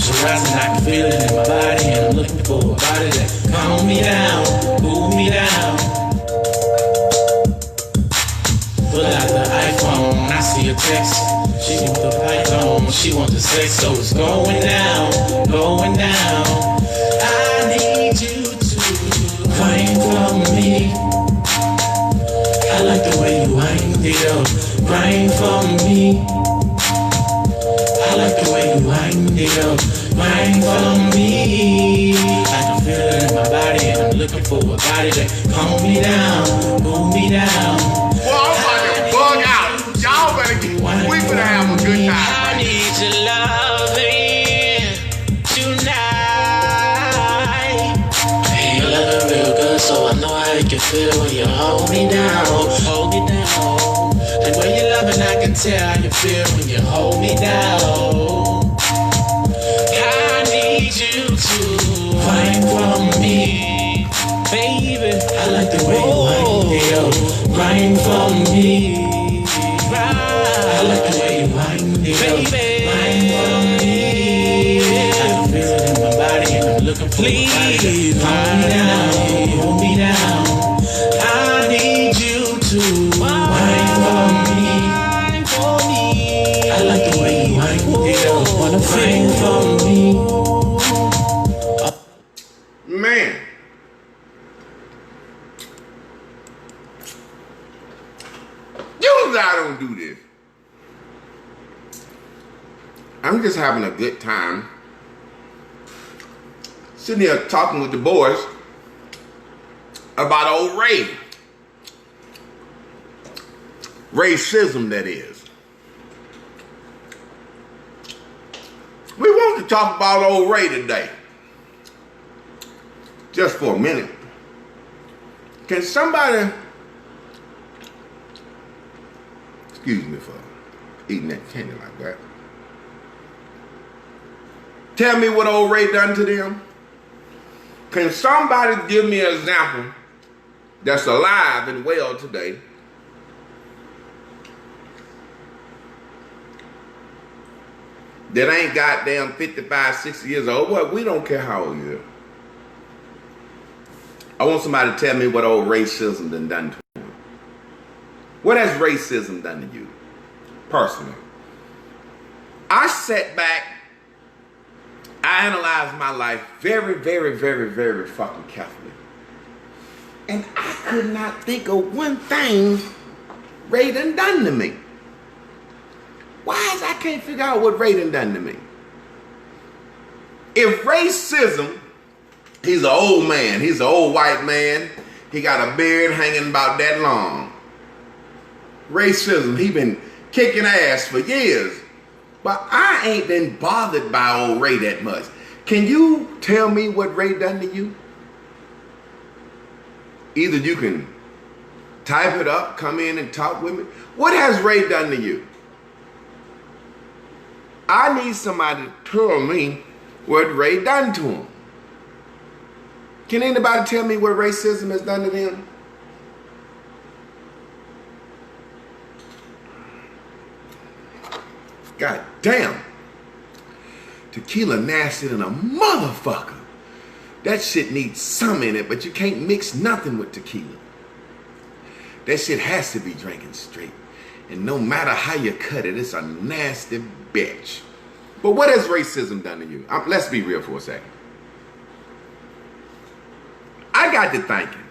temperature rising, I can feel it in my body, and I'm looking for a body that calm me down, cool me down. Pull out the iPhone, I see a text. She want the python, she want the sex, so it's going down, going down. I need you to wine for me. I like the way you wind it up, wine for me. I like the way you wind it up, wine for me. I can feel it in my body, and I'm looking for a body that calm me down, cool me down. Well, I'm about to bug out. Y'all better get, we better have a good time. I need your loving tonight. Hey, you love it real good, so I know how you can feel when you hold me down, hold me down. And when you're loving, I can tell how you feel when you hold me down. I need you to wine for me, baby. I like the way you wind it up, wine for me. I like the way you wind it up, wine for me. I can feel it in my body, and I'm looking for a body that calm me down, hold me down. I need you to wine for me. I like the way you wind it up, wanna wine for me. Man. Usually I don't do this. I'm just having a good time. Sitting here talking with the boys about old Ray. Racism, that is. We want to talk about old Ray today. Just for a minute. Can somebody, excuse me for eating that candy like that, tell me what old Ray done to them? Can somebody give me an example that's alive and well today that ain't goddamn 55, 60 years old? Well, we don't care how old you are. I want somebody to tell me what old racism done to him. What has racism done to you, personally? I sat back, I analyzed my life very, very, very, very fucking carefully. And I could not think of one thing Ray done to me. Why is I can't figure out what Ray done to me? If racism, he's an old man, he's an old white man, he got a beard hanging about that long. Racism, he been kicking ass for years. But I ain't been bothered by old Ray that much. Can you tell me what Ray done to you? Either you can type it up, come in and talk with me. What has Ray done to you? I need somebody to tell me what Ray done to him. Can anybody tell me what racism has done to them? God damn. Tequila nasty than a motherfucker. That shit needs some in it, but you can't mix nothing with tequila. That shit has to be drinking straight. And no matter how you cut it, it's a nasty bitch. But what has racism done to you? Let's be real for a second. I got to thinking.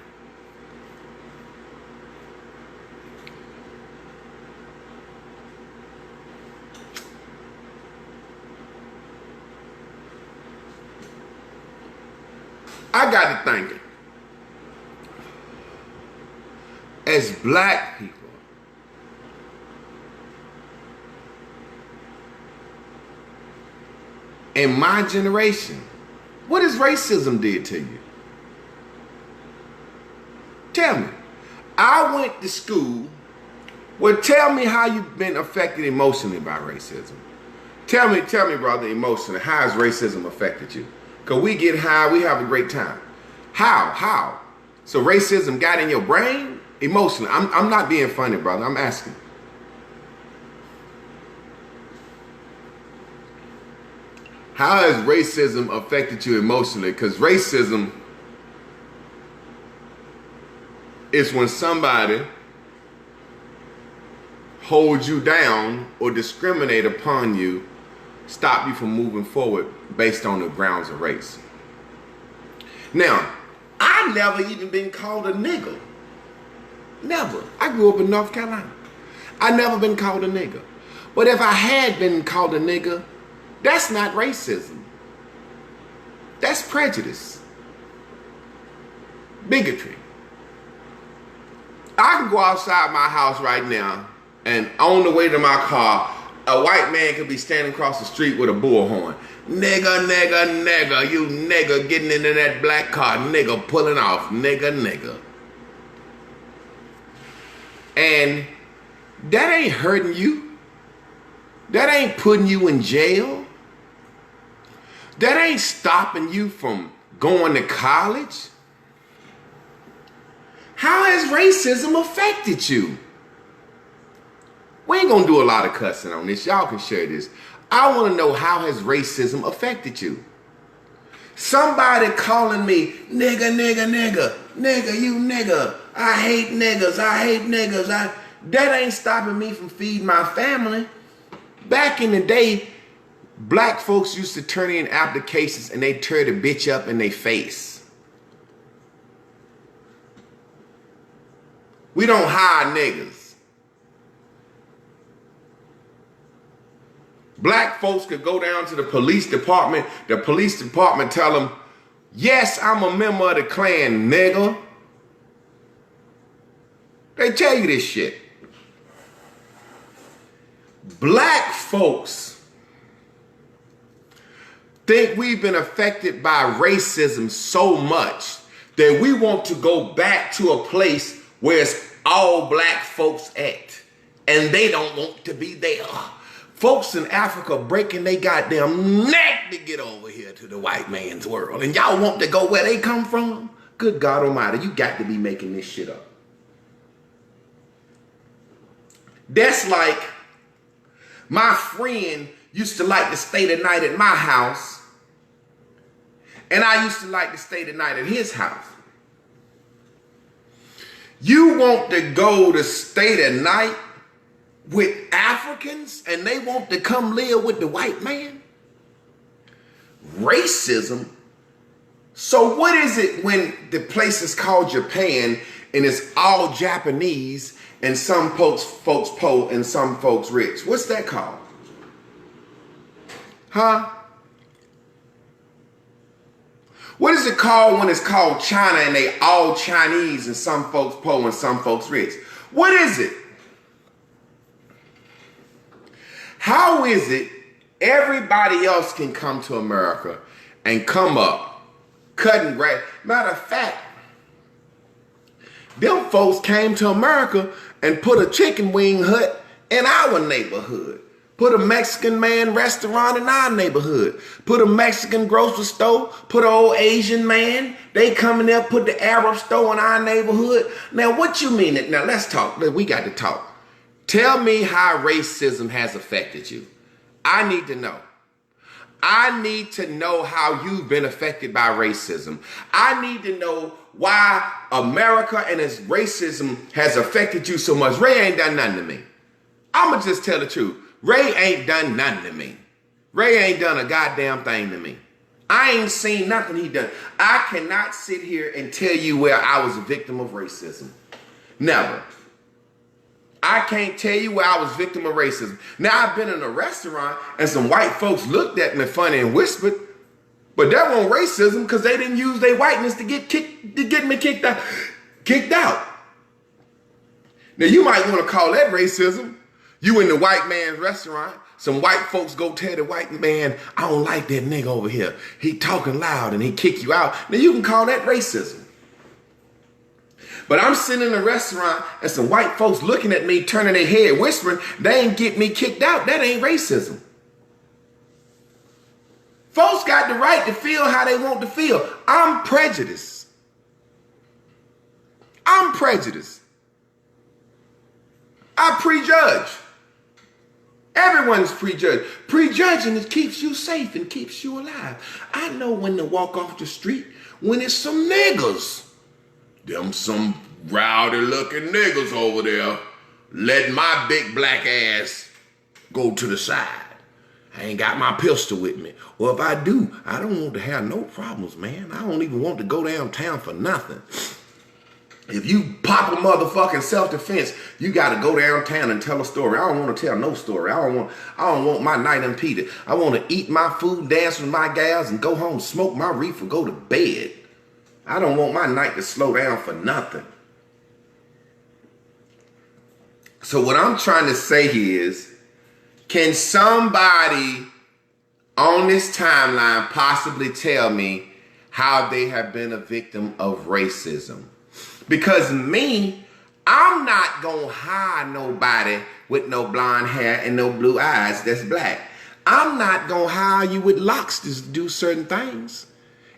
As black people, in my generation, what has racism did to you? Tell me. I went to school. Well, tell me how you've been affected emotionally by racism. Tell me, brother, emotionally, how has racism affected you? Because we get high, we have a great time. How? So racism got in your brain? Emotionally. I'm not being funny, brother. I'm asking. How has racism affected you emotionally? Because racism is when somebody holds you down or discriminate upon you, stop you from moving forward based on the grounds of race. Now, I never even been called a nigger. Never. I grew up in North Carolina. I never been called a nigger. But if I had been called a nigger, that's not racism. That's prejudice. Bigotry. I can go outside my house right now and on the way to my car, a white man could be standing across the street with a bullhorn. Nigga, nigga, nigga, you nigga getting into that black car, nigga pulling off, nigga, nigga. And that ain't hurting you. That ain't putting you in jail. That ain't stopping you from going to college. How has racism affected you? We ain't gonna do a lot of cussing on this. Y'all can share this. I wanna know, how has racism affected you? Somebody calling me nigga, nigga, nigga, nigga, you nigga. I hate niggas, I hate niggas. That ain't stopping me from feeding my family. Back in the day, black folks used to turn in applications and they tear the bitch up in their face. We don't hire niggas. Black folks could go down to the police department tell them, yes, I'm a member of the Klan, nigga. They tell you this shit. Black folks think we've been affected by racism so much that we want to go back to a place where it's all black folks at, and they don't want to be there. Folks in Africa breaking their goddamn neck to get over here to the white man's world, and y'all want to go where they come from? Good God Almighty, you got to be making this shit up. That's like my friend used to like to stay the night at my house, and I used to like to stay the night at his house. You want to go to stay the night with Africans and they want to come live with the white man? Racism. So what is it when the place is called Japan and it's all Japanese and some folks poor and some folks rich? What's that called? Huh? What is it called when it's called China and they all Chinese and some folks poor and some folks rich? What is it? How is it everybody else can come to America and come up cutting grass? Matter of fact, them folks came to America and put a chicken wing hut in our neighborhood. Put a Mexican man restaurant in our neighborhood. Put a Mexican grocery store. Put an old Asian man. They come in there, put the Arab store in our neighborhood. Now, what you mean? Now, let's talk. We got to talk. Tell me how racism has affected you. I need to know. I need to know how you've been affected by racism. I need to know why America and its racism has affected you so much. Ray ain't done nothing to me. I'ma just tell the truth. Ray ain't done nothing to me. Ray ain't done a goddamn thing to me. I ain't seen nothing he done. I cannot sit here and tell you where I was a victim of racism. Never. I can't tell you where I was victim of racism. Now, I've been in a restaurant and some white folks looked at me funny and whispered, but that wasn't racism because they didn't use their whiteness to get me kicked out. Now, you might want to call that racism. You in the white man's restaurant, some white folks go tell the white man, I don't like that nigga over here. He talking loud and he kick you out. Now, you can call that racism. But I'm sitting in a restaurant and some white folks looking at me, turning their head, whispering, they ain't get me kicked out. That ain't racism. Folks got the right to feel how they want to feel. I'm prejudiced. I'm prejudiced. I prejudge. Everyone's prejudged. Prejudging it keeps you safe and keeps you alive. I know when to walk off the street when it's some niggas. Them some rowdy looking niggas over there. Let my big black ass go to the side. I ain't got my pistol with me. Or if I do, I don't want to have no problems, man. I don't even want to go downtown for nothing. If you pop a motherfucking self-defense, you got to go downtown and tell a story. I don't want to tell no story. I don't want my night impeded. I want to eat my food, dance with my gals, and go home, smoke my reefer, go to bed. I don't want my night to slow down for nothing. So what I'm trying to say is, can somebody on this timeline possibly tell me how they have been a victim of racism? Because me, I'm not gonna hire nobody with no blonde hair and no blue eyes that's black. I'm not gonna hire you with locks to do certain things.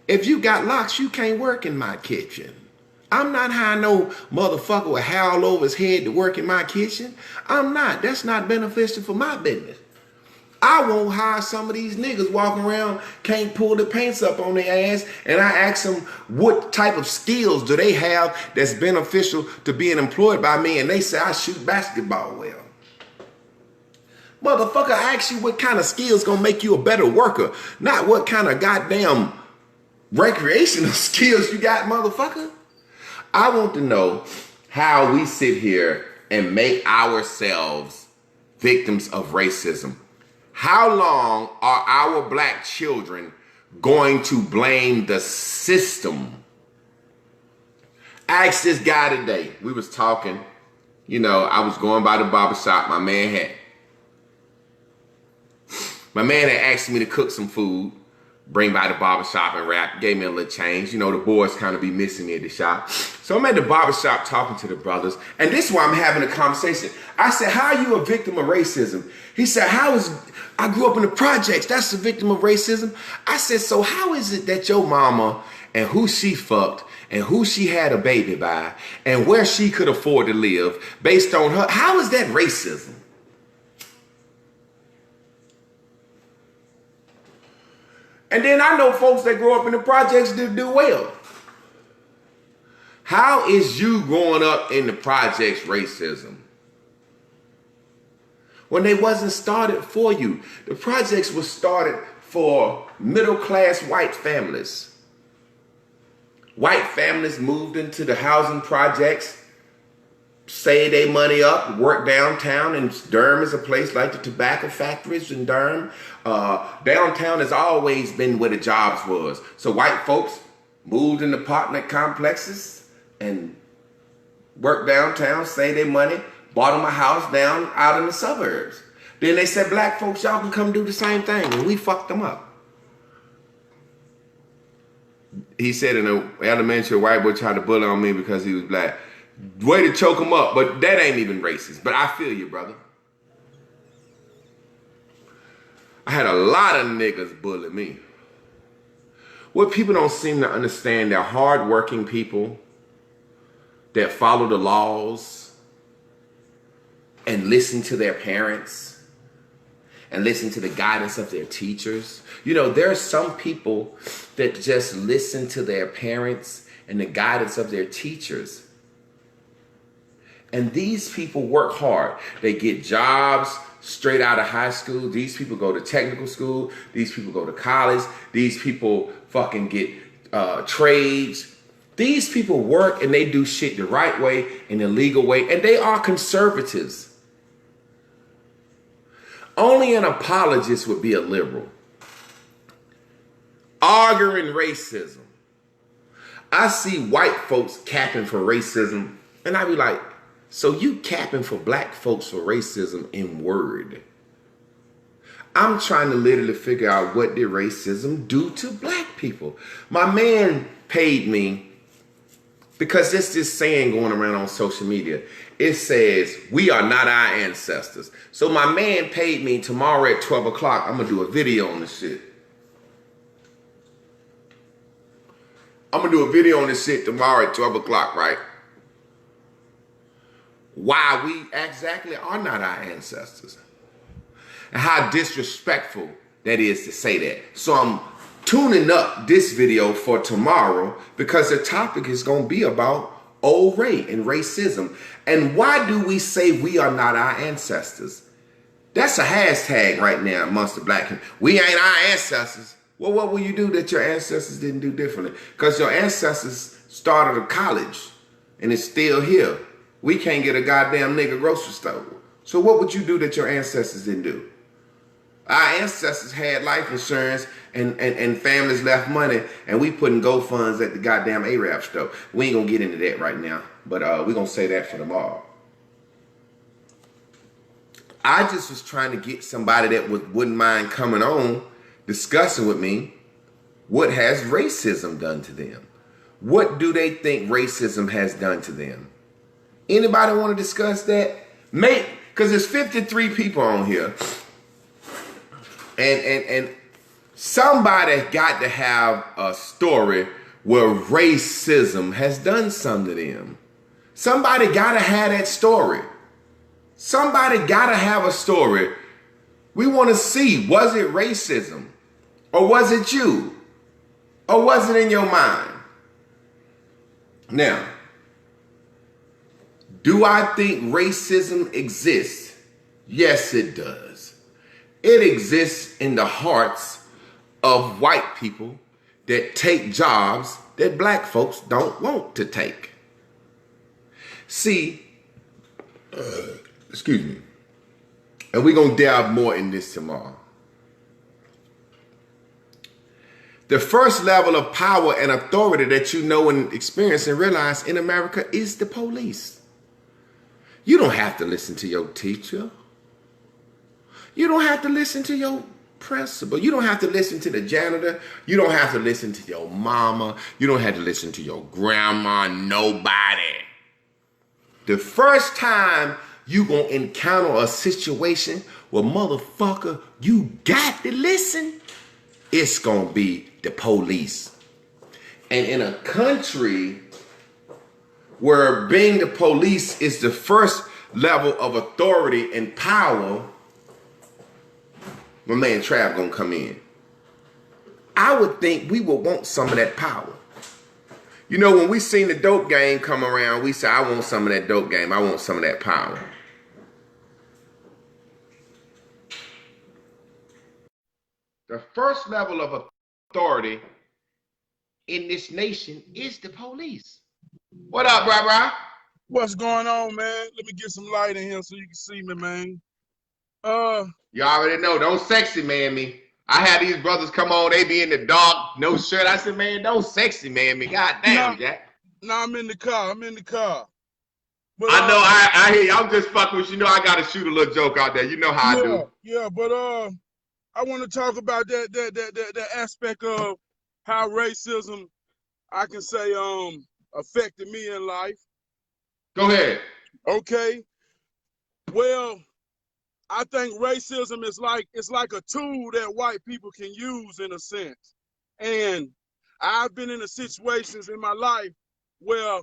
If you got locks, you can't work in my kitchen. I'm not hiring no motherfucker with hair all over his head to work in my kitchen. I'm not. That's not beneficial for my business. I won't hire some of these niggas walking around, can't pull the pants up on their ass, and I ask them what type of skills do they have that's beneficial to being employed by me, and they say I shoot basketball well. Motherfucker, I ask you what kind of skills gonna make you a better worker, not what kind of goddamn recreational skills you got, motherfucker. I want to know how we sit here and make ourselves victims of racism. How long are our black children going to blame the system? I asked this guy today. We was talking. You know, I was going by the barbershop. My man had asked me to cook some food, bring by the barbershop and rap, gave me a little change. You know, the boys kind of be missing me at the shop. So I'm at the barbershop talking to the brothers, and this is why I'm having a conversation. I said, how are you a victim of racism? He said, I grew up in the projects. That's a victim of racism. I said, so how is it that your mama and who she fucked and who she had a baby by and where she could afford to live based on her, how is that racism? And then I know folks that grow up in the projects that do well. How is you growing up in the projects racism? When they wasn't started for you. The projects was started for middle-class white families. White families moved into the housing projects, saved their money up, worked downtown, and Durham is a place like the tobacco factories in Durham. Downtown has always been where the jobs was. So white folks moved in apartment complexes and worked downtown, saved their money, bought them a house down out in the suburbs. Then they said, black folks, y'all can come do the same thing, and we fucked them up. He said in the elementary, a white boy tried to bully on me because he was black. Way to choke him up, but that ain't even racist. But I feel you, brother. I had a lot of niggas bully me. What people don't seem to understand, they're hardworking people that follow the laws and listen to their parents and listen to the guidance of their teachers. You know, there are some people that just listen to their parents and the guidance of their teachers. And these people work hard. They get jobs straight out of high school. These people go to technical school. These people go to college. These people fucking get trades. These people work and they do shit the right way and the legal way. And they are conservatives. Only an apologist would be a liberal. Arguing racism. I see white folks capping for racism. And I be like, so you capping for black folks for racism in word. I'm trying to literally figure out what did racism do to black people. My man paid me because there's this saying going around on social media. It says, we are not our ancestors. So my man paid me tomorrow at 12 o'clock. I'm going to do a video on this shit. I'm going to do a video on this shit tomorrow at 12 o'clock, right? Why we exactly are not our ancestors. and how disrespectful that is to say that. So I'm tuning up this video for tomorrow because the topic is going to be about old Ray and racism. And why do we say we are not our ancestors? That's a hashtag right now amongst the black community. We ain't our ancestors. Well, what will you do that your ancestors didn't do differently? Because your ancestors started a college and it's still here. We can't get a goddamn nigga grocery store. So what would you do that your ancestors didn't do? Our ancestors had life insurance and families left money, and we putting GoFunds at the goddamn Arab store. We ain't gonna get into that right now, but we're gonna say that for tomorrow. I just was trying to get somebody that wouldn't mind coming on, discussing with me, what has racism done to them? What do they think racism has done to them? Anybody want to discuss that? Mate, because there's 53 people on here. And somebody got to have a story where racism has done something to them. Somebody got to have that story. Somebody got to have a story. We want to see, was it racism? Or was it you? Or was it in your mind? Now, do I think racism exists? Yes, it does. It exists in the hearts of white people that take jobs that black folks don't want to take. See, excuse me, and we're going to delve more in this tomorrow. The first level of power and authority that you know and experience and realize in America is the police. You don't have to listen to your teacher. You don't have to listen to your principal. You don't have to listen to the janitor. You don't have to listen to your mama. You don't have to listen to your grandma, nobody. The first time you gonna encounter a situation where motherfucker, you got to listen, it's gonna be the police. And in a country where being the police is the first level of authority and power, my man Trav gonna come in. I would think we would want some of that power. You know, when we seen the dope game come around, we said, I want some of that dope game. I want some of that power. The first level of authority in this nation is the police. What up, bro? What's going on, man? Let me get some light in here so you can see me, man. You already know, don't sexy man me. I had these brothers come on, they be in the dark, no shirt. I said, man, don't sexy man me. God damn, Jack. No, I'm in the car. But, I know, I hear you. I'm just fucking with you. You know I gotta shoot a little joke out there. You know how I do. Yeah, but I want to talk about that aspect of how racism, I can say, affected me in life. Go ahead. Okay. Well, I think racism is like a tool that white people can use in a sense. And I've been in situations in my life where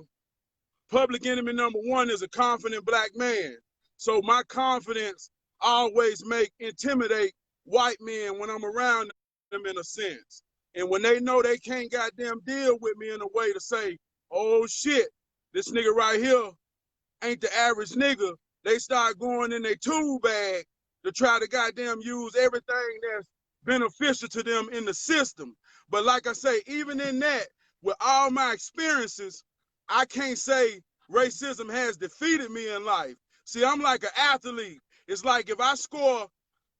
public enemy number one is a confident black man. So my confidence always intimidate white men when I'm around them in a sense. And when they know they can't goddamn deal with me in a way to say, oh shit, this nigga right here ain't the average nigga, they start going in their tool bag to try to goddamn use everything that's beneficial to them in the system. But like I say, even in that, with all my experiences, I can't say racism has defeated me in life. See, I'm like an athlete. It's like if I score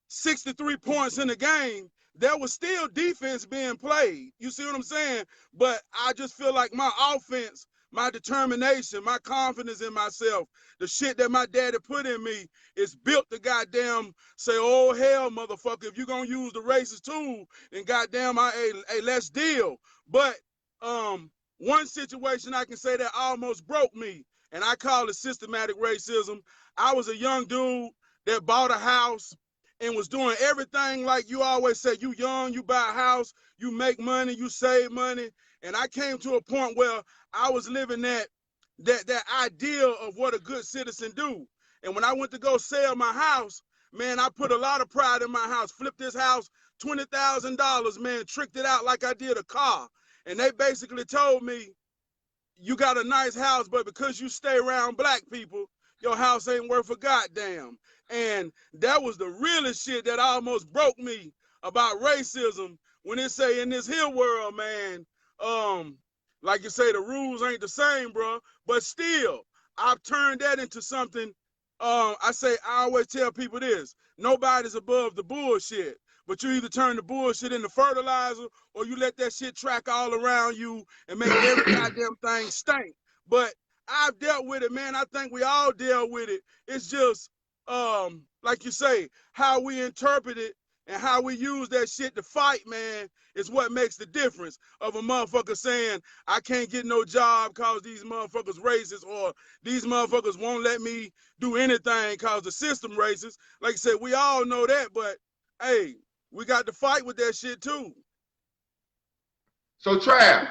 63 points in the game, there was still defense being played. You see what I'm saying? But I just feel like my offense, my determination, my confidence in myself, the shit that my daddy put in me is built to goddamn say, oh hell, motherfucker, if you're gonna use the racist tool, then goddamn, hey, let's deal. But one situation I can say that almost broke me, and I call it systematic racism. I was a young dude that bought a house and was doing everything like you always say, you young, you buy a house, you make money, you save money. And I came to a point where I was living that ideal of what a good citizen do. And when I went to go sell my house, man, I put a lot of pride in my house. Flipped this house, $20,000, man, tricked it out like I did a car. And they basically told me, you got a nice house, but because you stay around black people, your house ain't worth a goddamn. And that was the realest shit that almost broke me about racism, when they say in this here world, man, like you say, the rules ain't the same, bro. But still, I've turned that into something. I always tell people this: nobody's above the bullshit. But you either turn the bullshit into fertilizer, or you let that shit track all around you and make every goddamn thing stink. But I've dealt with it, man. I think we all dealt with it. It's just, like you say, how we interpret it and how we use that shit to fight, man, is what makes the difference of a motherfucker saying, I can't get no job because these motherfuckers racist, or these motherfuckers won't let me do anything because the system racist. Like I said, we all know that, but hey, we got to fight with that shit too. So Trav,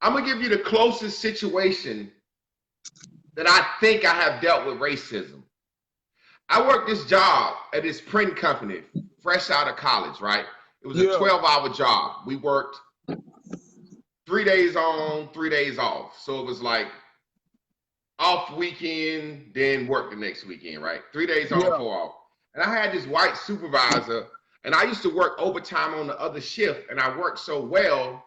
I'm gonna give you the closest situation that I think I have dealt with racism. I worked this job at this print company, fresh out of college, right? It was a 12-hour job. We worked 3 days on, 3 days off. So it was like off weekend, then work the next weekend, right? 3 days on, 4 off. And I had this white supervisor, and I used to work overtime on the other shift, and I worked so well,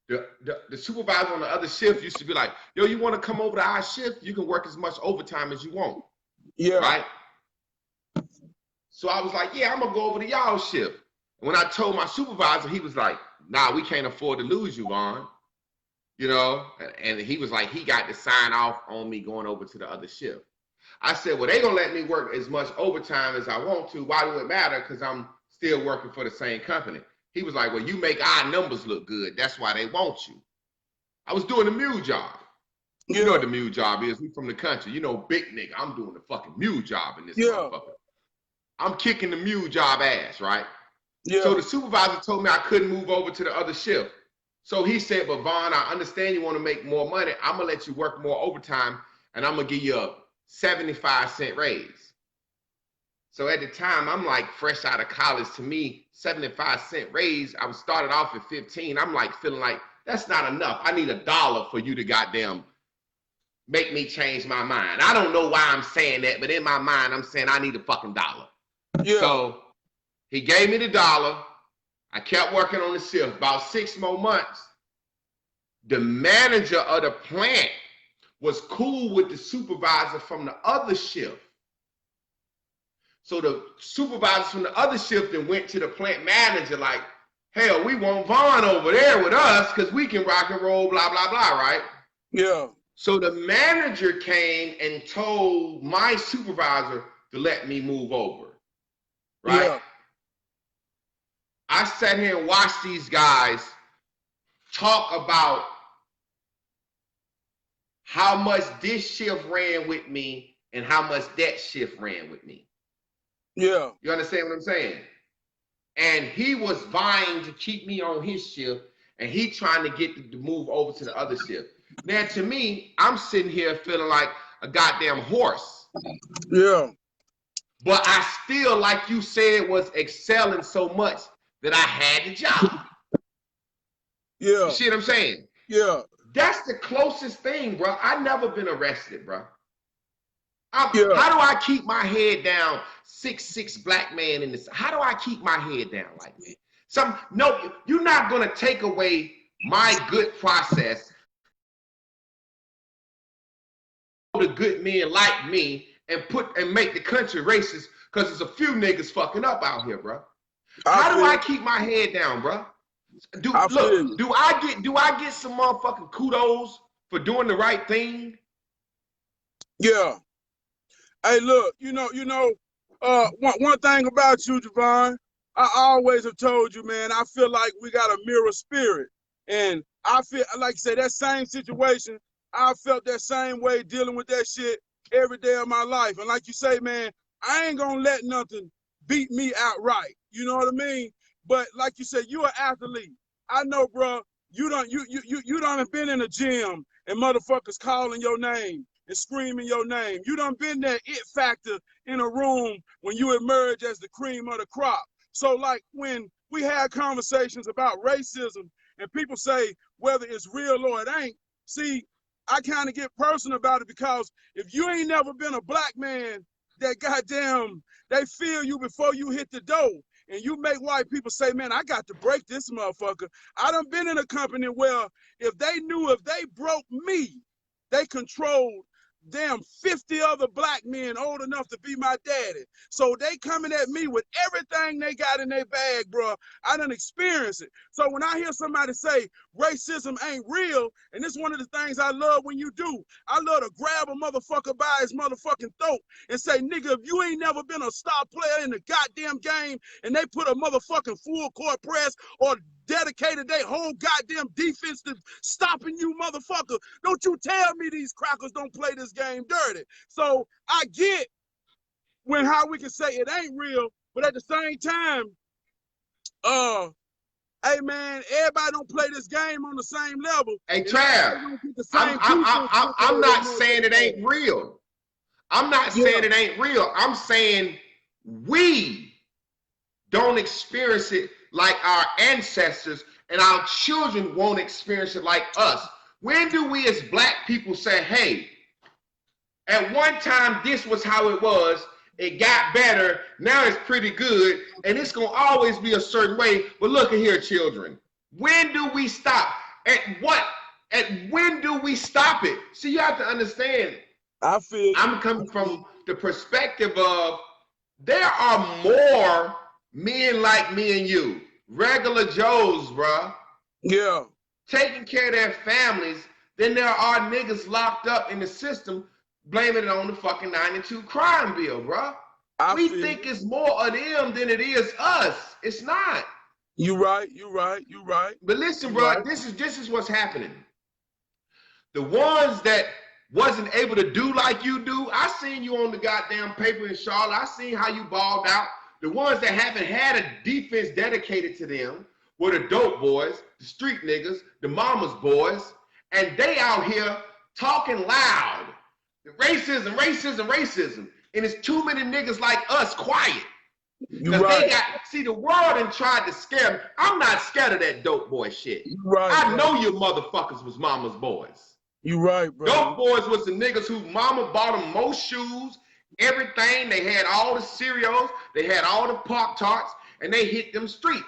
the supervisor on the other shift used to be like, yo, you want to come over to our shift? You can work as much overtime as you want. Yeah. Right? So I was like, yeah, I'm going to go over to y'all shift. When I told my supervisor, he was like, nah, we can't afford to lose you, Vaughn. You know? And he was like, he got to sign off on me going over to the other shift. I said, well, they going to let me work as much overtime as I want to. Why do it matter? Because I'm still working for the same company. He was like, well, you make our numbers look good. That's why they want you. I was doing the mule job. You know what the mule job is. We from the country. You know, big nigga, I'm doing the fucking mule job in this motherfucker. I'm kicking the mule job ass, right? Yeah. So the supervisor told me I couldn't move over to the other shift. So he said, but Vaughn, I understand you want to make more money. I'm going to let you work more overtime, and I'm going to give you a 75-cent raise. So at the time, I'm like fresh out of college. To me, 75-cent raise, I was started off at 15. I'm like feeling like that's not enough. I need $1 for you to goddamn make me change my mind. I don't know why I'm saying that, but in my mind, I'm saying I need a fucking $1. Yeah. So he gave me the $1. I kept working on the shift. About 6 more months, the manager of the plant was cool with the supervisor from the other shift. So the supervisors from the other shift then went to the plant manager like, hell, we want Vaughn over there with us because we can rock and roll, blah, blah, blah, right? Yeah. So the manager came and told my supervisor to let me move over, right? Yeah. I sat here and watched these guys talk about how much this shift ran with me and how much that shift ran with me. Yeah. You understand what I'm saying? And he was vying to keep me on his shift, and he trying to get to move over to the other shift. Now, to me, I'm sitting here feeling like a goddamn horse. Yeah. But I still, like you said, was excelling so much that I had the job. Yeah. You see what I'm saying? Yeah. That's the closest thing, bro. I never been arrested, bro. How do I keep my head down? 6'6" black man in this. How do I keep my head down like that? No, you're not gonna take away my good process. The good men like me and make the country racist because there's a few niggas fucking up out here, bro. How do I keep my head down, bro? Do I get some motherfucking kudos for doing the right thing? Yeah. Hey, look, one thing about you, Javon, I always have told you, man, I feel like we got a mirror spirit. And I feel, like you say, that same situation, I felt that same way dealing with that shit every day of my life. And like you say, man, I ain't gonna let nothing beat me outright. You know what I mean? But like you said, you're an athlete. I know, bro, you done been in a gym and motherfuckers calling your name and screaming your name. You done been that it factor in a room when you emerge as the cream of the crop. So like when we had conversations about racism and people say whether it's real or it ain't, see, I kind of get personal about it because if you ain't never been a black man that goddamn, they feel you before you hit the door. And you make white people say, man, I got to break this motherfucker. I done been in a company where if they knew if they broke me, they controlled damn 50 other black men old enough to be my daddy. So they coming at me with everything they got in their bag, bro. I done experienced it. So when I hear somebody say racism ain't real, and this is one of the things I love when you do, I love to grab a motherfucker by his motherfucking throat and say, nigga, if you ain't never been a star player in the goddamn game and they put a motherfucking full court press or dedicated their whole goddamn defense to stopping you, motherfucker. Don't you tell me these crackers don't play this game dirty. So I get when how we can say it ain't real, but at the same time, hey man, everybody don't play this game on the same level. Hey Trav, I'm not saying it ain't real. I'm not saying it ain't real. I'm saying we don't experience it like our ancestors, and our children won't experience it like us. When do we as black people say, hey, at one time this was how it was, it got better, now it's pretty good, and it's gonna always be a certain way, but look at here, children. When do we stop? When do we stop it? See, you have to understand, I'm coming from the perspective of there are more men like me and you, regular Joes, bruh. Yeah. Taking care of their families, then there are niggas locked up in the system blaming it on the fucking 92 crime bill, bruh. We think it's more of them than it is us. It's not. You right. But listen, bruh, this is what's happening. The ones that wasn't able to do like you do, I seen you on the goddamn paper in Charlotte. I seen how you balled out. The ones that haven't had a defense dedicated to them were the dope boys, the street niggas, the mama's boys, and they out here talking loud. Racism. And it's too many niggas like us quiet. See, the world and tried to scare me. I'm not scared of that dope boy shit. I know you motherfuckers was mama's boys. You right, bro. Dope boys was the niggas whose mama bought them most shoes, everything. They had all the cereals, they had all the Pop-Tarts, and they hit them streets.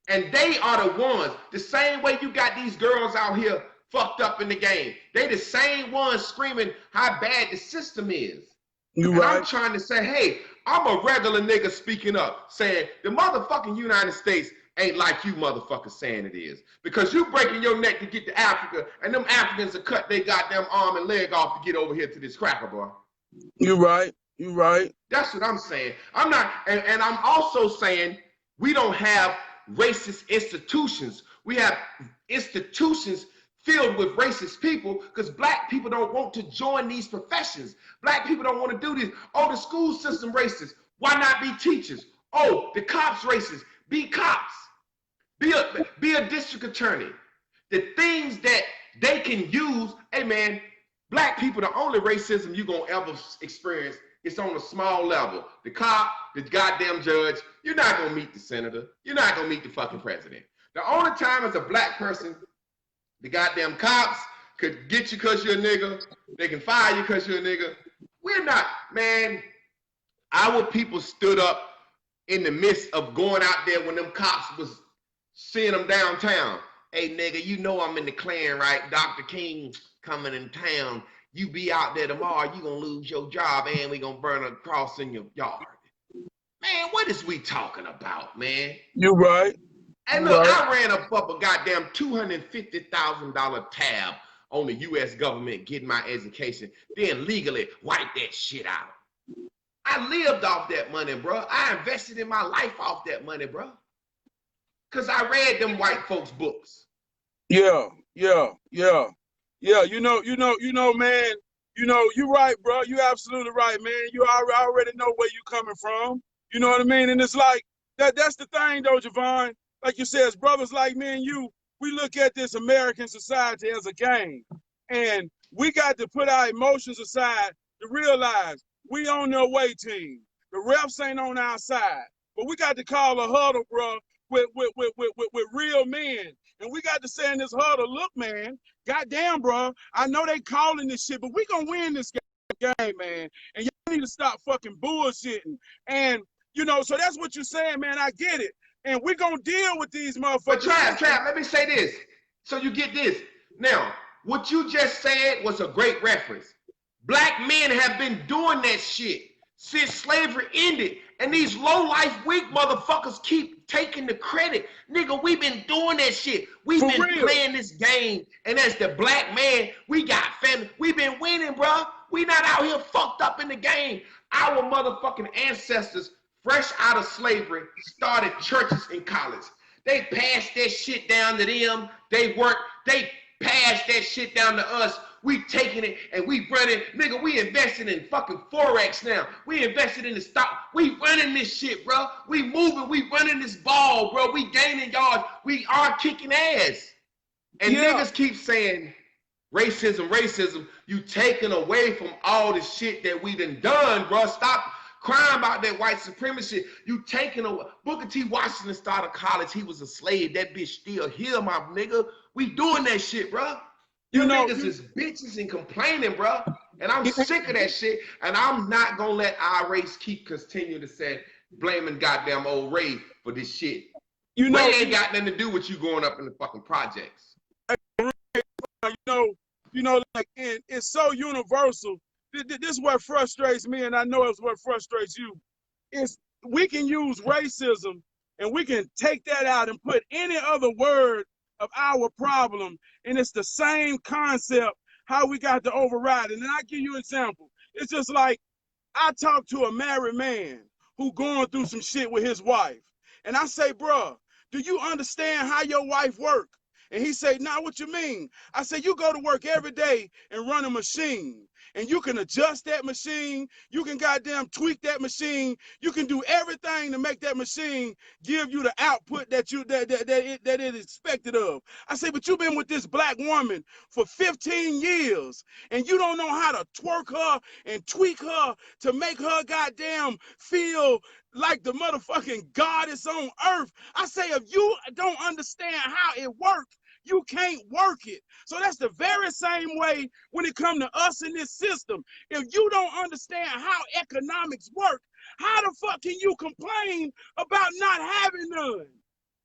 And they are the ones, the same way you got these girls out here fucked up in the game. They the same ones screaming how bad the system is. I'm trying to say, hey, I'm a regular nigga speaking up, saying the motherfucking United States ain't like you motherfuckers saying it is. Because you breaking your neck to get to Africa, and them Africans will cut their goddamn arm and leg off to get over here to this cracker, boy. You right. That's what I'm saying. I'm not, and I'm also saying we don't have racist institutions. We have institutions filled with racist people because black people don't want to join these professions. Black people don't want to do this. Oh, the school system racist. Why not be teachers? Oh, the cops racist. Be cops. Be a district attorney. The things that they can use, hey man, black people, the only racism you're gonna ever experience is on a small level. The cop, the goddamn judge, you're not gonna meet the senator. You're not gonna meet the fucking president. The only time as a black person, the goddamn cops could get you because you're a nigga. They can fire you because you're a nigga. We're not, man. Our people stood up in the midst of going out there when them cops was seeing them downtown. Hey, nigga, you know I'm in the Klan, right? Dr. King coming in town. You be out there tomorrow, you gonna lose your job and we gonna burn a cross in your yard. Man, what is we talking about, man? You're right. And look, I ran up a goddamn $250,000 tab on the U.S. government getting my education, then legally wipe that shit out. I lived off that money, bro. I invested in my life off that money, bro. Because I read them white folks' books. Yeah. You know, man. You know, you're right, bro. You absolutely right, man. You already know where you coming from. You know what I mean? And it's like, that's the thing, though, Javon. Like you said, as brothers like me and you, we look at this American society as a game. And We got to put our emotions aside to realize we on the away team. The refs ain't on our side. But we got to call a huddle, bro, with real men. And we got to say in this huddle, look, man, goddamn, bro, I know they calling this shit, but we gonna win this game, man. And y'all need to stop fucking bullshitting. And, you know, so that's what you're saying, man. I get it. And we're gonna deal with these motherfuckers. But Trap, let me say this. So you get this. Now, what you just said was a great reference. Black men have been doing that shit since slavery ended. And these low-life, weak motherfuckers keep taking the credit. Nigga, we been doing that shit. We been playing this game. And as the black man, we got family. We been winning, bro. We not out here fucked up in the game. Our motherfucking ancestors, fresh out of slavery, started churches in college. They passed that shit down to them. They worked. They passed that shit down to us. We taking it and we running. Nigga, we invested in fucking Forex now. We invested in the stock. We running this shit, bro. We moving. We running this ball, bro. We gaining yards. We are kicking ass. And niggas keep saying racism, racism. You taking away from all the shit that we done, bro. Stop crying about that white supremacy. You taking away. Booker T. Washington started college. He was a slave. That bitch still here, my nigga. We doing that shit, bro. You know, niggas is bitches and complaining, bro. And I'm sick of that shit. And I'm not gonna let our race keep continuing to say blaming goddamn old Ray for this shit. You know, Ray ain't got nothing to do with you going up in the fucking projects. You know, like, and it's so universal. This is what frustrates me, and I know it's what frustrates you. Is we can use racism and we can take that out and put any other word of our problem, and it's the same concept how we got to override it. And I give you an example. It's just like I talk to a married man who going through some shit with his wife, and I say, bro, do you understand how your wife work? And he say, nah, what you mean? I say, you go to work every day and run a machine. And you can adjust that machine. You can goddamn tweak that machine. You can do everything to make that machine give you the output that it is expected of. I say, but you've been with this black woman for 15 years, and you don't know how to twerk her and tweak her to make her goddamn feel like the motherfucking goddess on earth. I say, if you don't understand how it works, you can't work it. So that's the very same way when it comes to us in this system. If you don't understand how economics work, how the fuck can you complain about not having none?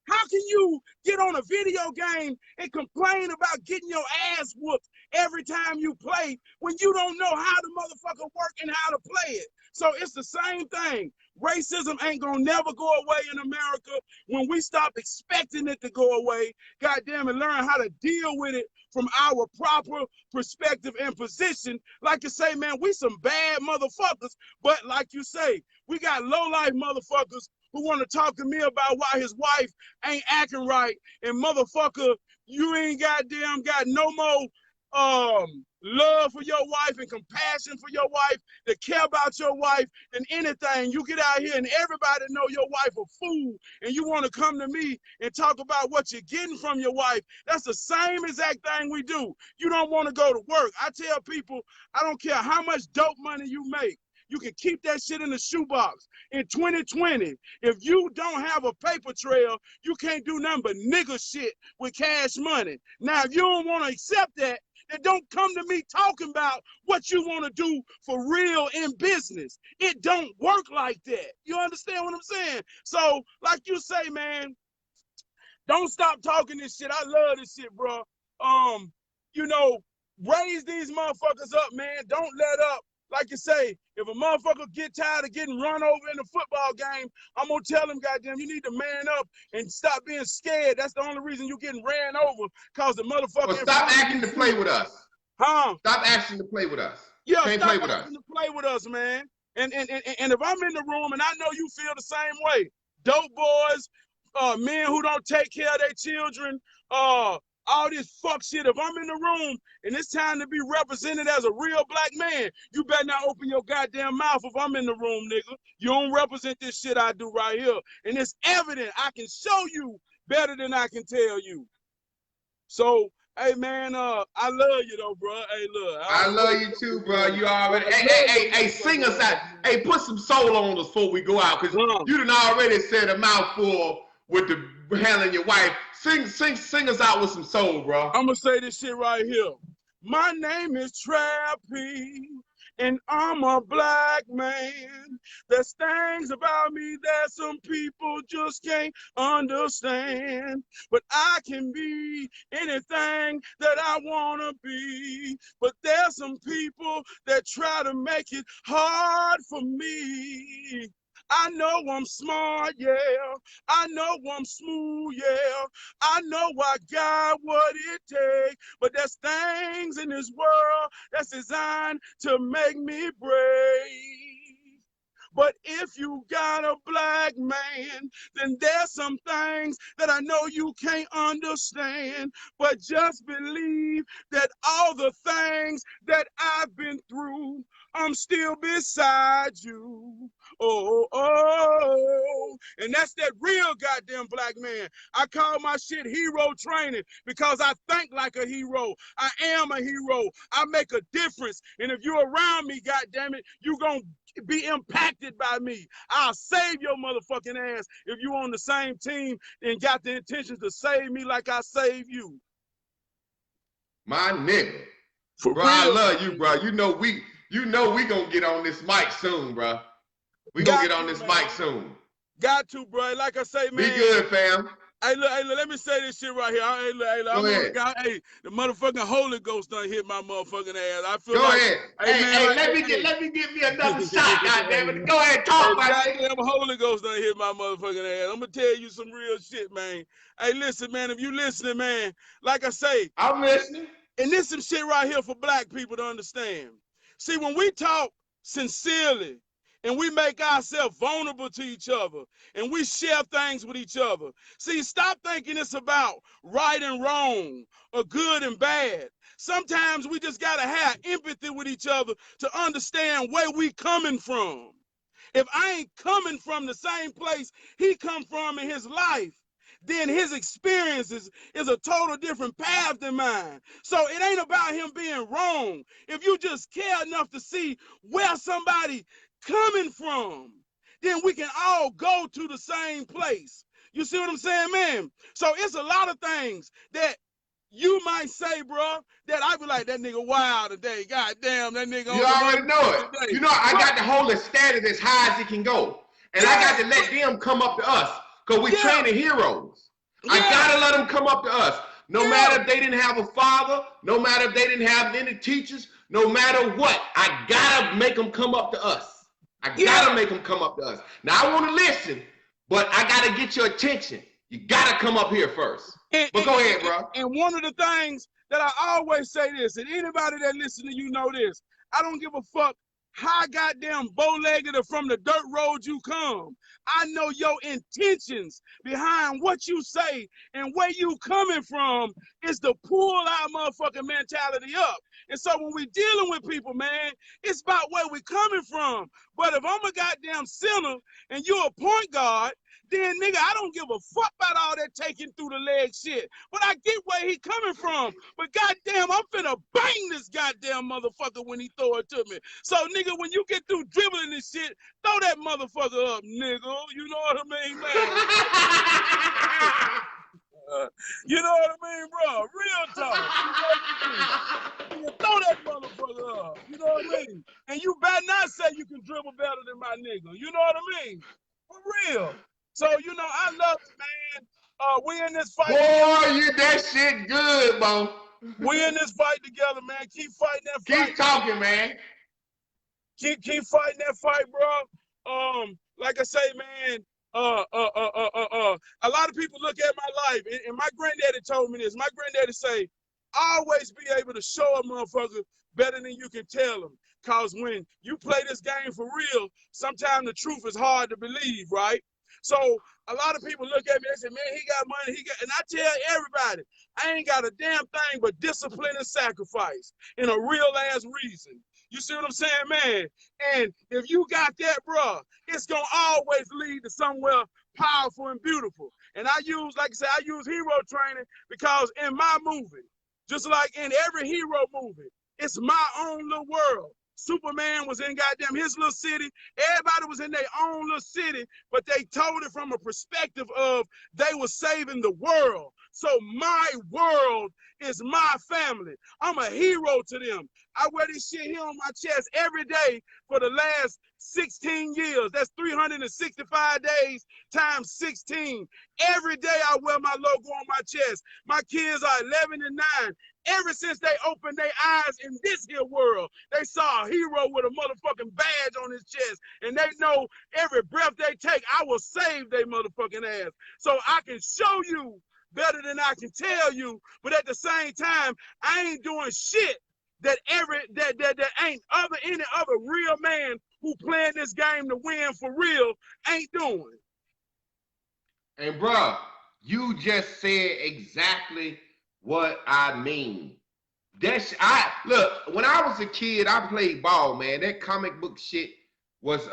How can you get on a video game and complain about getting your ass whooped every time you play when you don't know how the motherfucker work and how to play it? So it's the same thing. Racism ain't gonna never go away in America when we stop expecting it to go away. Goddamn it, learn how to deal with it from our proper perspective and position. Like you say, man, we some bad motherfuckers, but like you say, we got low-life motherfuckers who want to talk to me about why his wife ain't acting right, and motherfucker, you ain't goddamn got no more love for your wife and compassion for your wife, to care about your wife and anything. You get out here and everybody know your wife a fool, and you want to come to me and talk about what you're getting from your wife. That's the same exact thing we do. You don't want to go to work. I tell people, I don't care how much dope money you make, you can keep that shit in the shoebox. In 2020, if you don't have a paper trail, you can't do nothing but nigga shit with cash money. Now, if you don't want to accept that, then don't come to me talking about what you want to do for real in business. It don't work like that. You understand what I'm saying? So, like you say, man, don't stop talking this shit. I love this shit, bro. You know, raise these motherfuckers up, man. Don't let up. Like you say, if a motherfucker get tired of getting run over in a football game, I'm gonna tell him, goddamn, you need to man up and stop being scared. That's the only reason you're getting ran over, cause the motherfucker. Well, stop acting to play with us. Huh? Stop asking to play with us. Yeah, can't stop play with us. To play with us, man. And if I'm in the room and I know you feel the same way, dope boys, men who don't take care of their children, all this fuck shit. If I'm in the room and it's time to be represented as a real black man, you better not open your goddamn mouth if I'm in the room, nigga. You don't represent this shit I do right here. And it's evident. I can show you better than I can tell you. So Hey man, I love you though, bro. Hey, look, I love you too, bro. You already. Hey, sing us out. Hey, put some soul on us before we go out, cause you done already said a mouthful with the handling your wife. Sing us out with some soul, bro. I'm gonna say this shit right here. My name is Trappy, and I'm a black man. There's things about me that some people just can't understand. But I can be anything that I wanna be. But there's some people that try to make it hard for me. I know I'm smart, yeah. I know I'm smooth, yeah. I know I got what it takes, but there's things in this world that's designed to make me brave. But if you got a black man, then there's some things that I know you can't understand. But just believe that all the things that I've been through, I'm still beside you. Oh, and that's that real goddamn black man. I call my shit hero training because I think like a hero. I am a hero. I make a difference. And if you're around me, goddamn it, you're gonna be impacted by me. I'll save your motherfucking ass if you on the same team and got the intentions to save me like I save you. My nigga. For bro, real. I love you, bro. You know we gonna get on this mic soon, bro. We gonna get on this mic soon. Got to, bro. Like I say, man. Be good, fam. Hey, look, let me say this shit right here. Go ahead. Hey, the motherfucking Holy Ghost done hit my motherfucking ass. I feel Go like, ahead. Let me get me another shot, goddammit. Go ahead, talk about it. Goddamn Holy Ghost done hit my motherfucking ass. I'm gonna tell you some real shit, man. Hey, listen, man, if you listening, man, like I say, I'm listening. And this some shit right here for black people to understand. See, when we talk sincerely and we make ourselves vulnerable to each other and we share things with each other, see, stop thinking it's about right and wrong or good and bad. Sometimes we just gotta have empathy with each other to understand where we coming from. If I ain't coming from the same place he come from in his life, then his experiences is a total different path than mine. So it ain't about him being wrong. If you just care enough to see where somebody coming from, then we can all go to the same place. You see what I'm saying, man? So it's a lot of things that you might say, bro, that I be like, that nigga wild today. God damn, that nigga. You already know it. Today. You know, I got to hold the standard as high as it can go. And I got to let them come up to us. Because we training heroes. I got to let them come up to us. No matter if they didn't have a father, no matter if they didn't have any teachers, no matter what, I got to make them come up to us. I got to make them come up to us. Now, I want to listen, but I got to get your attention. You got to come up here first. But go ahead, bro. And one of the things that I always say this, and anybody that listen to you know this, I don't give a fuck how goddamn bow-legged or from the dirt road you come. I know your intentions behind what you say and where you coming from is to pull our motherfucking mentality up. And so when we dealing with people, man, it's about where we coming from. But if I'm a goddamn sinner and you're a point guard, then nigga, I don't give a fuck about all that taking through the leg shit. But I get where he coming from. But goddamn, I'm finna bang this goddamn motherfucker when he throw it to me. So nigga, when you get through dribbling this shit, throw that motherfucker up, nigga. You know what I mean, man? You know what I mean, bro? Real talk. You throw that motherfucker up. You know what I mean? And you better not say you can dribble better than my nigga. You know what I mean? For real. So, you know, I love it, man. We in this fight. Boy, you that shit good, bro. We in this fight together, man. Keep fighting that fight. Keep talking, man. Keep fighting that fight, bro. Like I say, man, a lot of people look at my life, and my granddaddy told me this. My granddaddy say, always be able to show a motherfucker better than you can tell them. Cause when you play this game for real, sometimes the truth is hard to believe, right? So a lot of people look at me and say, man, he got money, and I tell everybody, I ain't got a damn thing but discipline and sacrifice and a real ass reason. You see what I'm saying, man? And if you got that, bro, it's gonna always lead to somewhere powerful and beautiful. And I use, like I said, I use hero training because in my movie, Just like in every hero movie, it's my own little world. Superman was in goddamn his little city. Everybody was in their own little city, but they told it from a perspective of they were saving the world. So my world is my family. I'm a hero to them. I wear this shit here on my chest every day for the last 16 years. That's 365 days times 16. Every day I wear my logo on my chest. My kids are 11 and 9. Ever since they opened their eyes in this here world, they saw a hero with a motherfucking badge on his chest. And they know every breath they take, I will save their motherfucking ass. So I can show you better than I can tell you, but at the same time, I ain't doing shit that ain't any other real man who playing this game to win for real ain't doing. And bro, you just said exactly what I mean. Look, when I was a kid, I played ball, man. That comic book shit was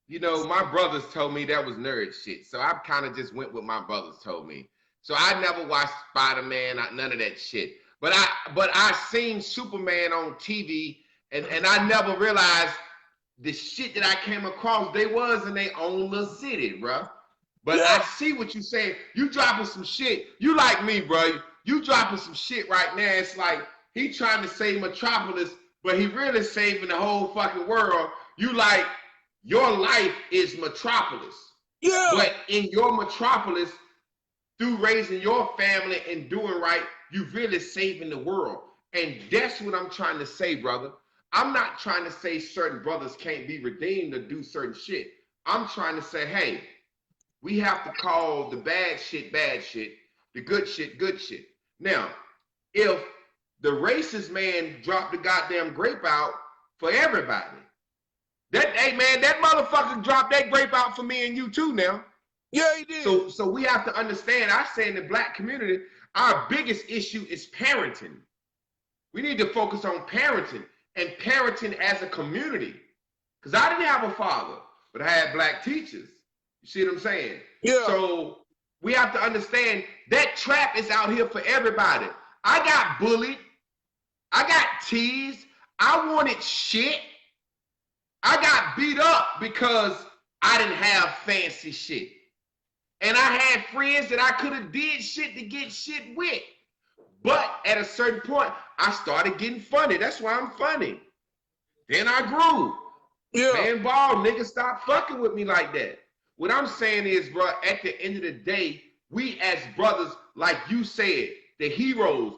you know, my brothers told me that was nerd shit. So I kind of just went with my brothers told me. So I never watched Spider-Man, none of that shit. But I seen Superman on TV, and I never realized the shit that I came across, they was in their own little city, bro. But yeah. I see what you saying. You dropping some shit. You like me, bro. You dropping some shit right now. It's like he trying to save Metropolis, but he really saving the whole fucking world. You like, your life is Metropolis. Yeah. But in your Metropolis, through raising your family and doing right, you really saving the world. And that's what I'm trying to say, brother. I'm not trying to say certain brothers can't be redeemed or do certain shit. I'm trying to say, hey, we have to call the bad shit, the good shit. Now, if the racist man dropped the goddamn grape out for everybody, hey man, that motherfucker dropped that grape out for me and you too now. Yeah, he did. So we have to understand, I say in the black community, our biggest issue is parenting. We need to focus on parenting and parenting as a community. Because I didn't have a father, but I had black teachers. You see what I'm saying? Yeah. So we have to understand that trap is out here for everybody. I got bullied. I got teased. I wanted shit. I got beat up because I didn't have fancy shit. And I had friends that I could have did shit to get shit with. But at a certain point, I started getting funny. That's why I'm funny. Then I grew. Yeah. Man, ball, nigga, stop fucking with me like that. What I'm saying is, bro, at the end of the day, we as brothers, like you said, the heroes.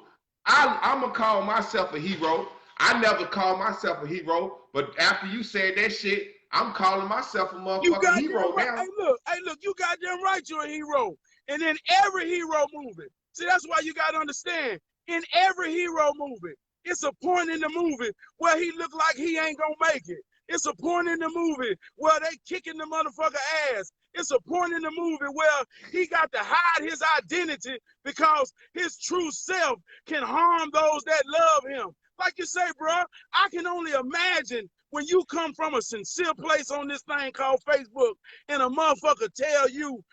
I'm going to call myself a hero. I never called myself a hero, but after you said that shit, I'm calling myself a motherfucking hero right. now. Hey, look, you goddamn right you're a hero. And in every hero movie, see, that's why you got to understand, in every hero movie, it's a point in the movie where he look like he ain't going to make it. It's a point in the movie where they kicking the motherfucker ass. It's a point in the movie where he got to hide his identity because his true self can harm those that love him. Like you say, bro, I can only imagine when you come from a sincere place on this thing called Facebook and a motherfucker tell you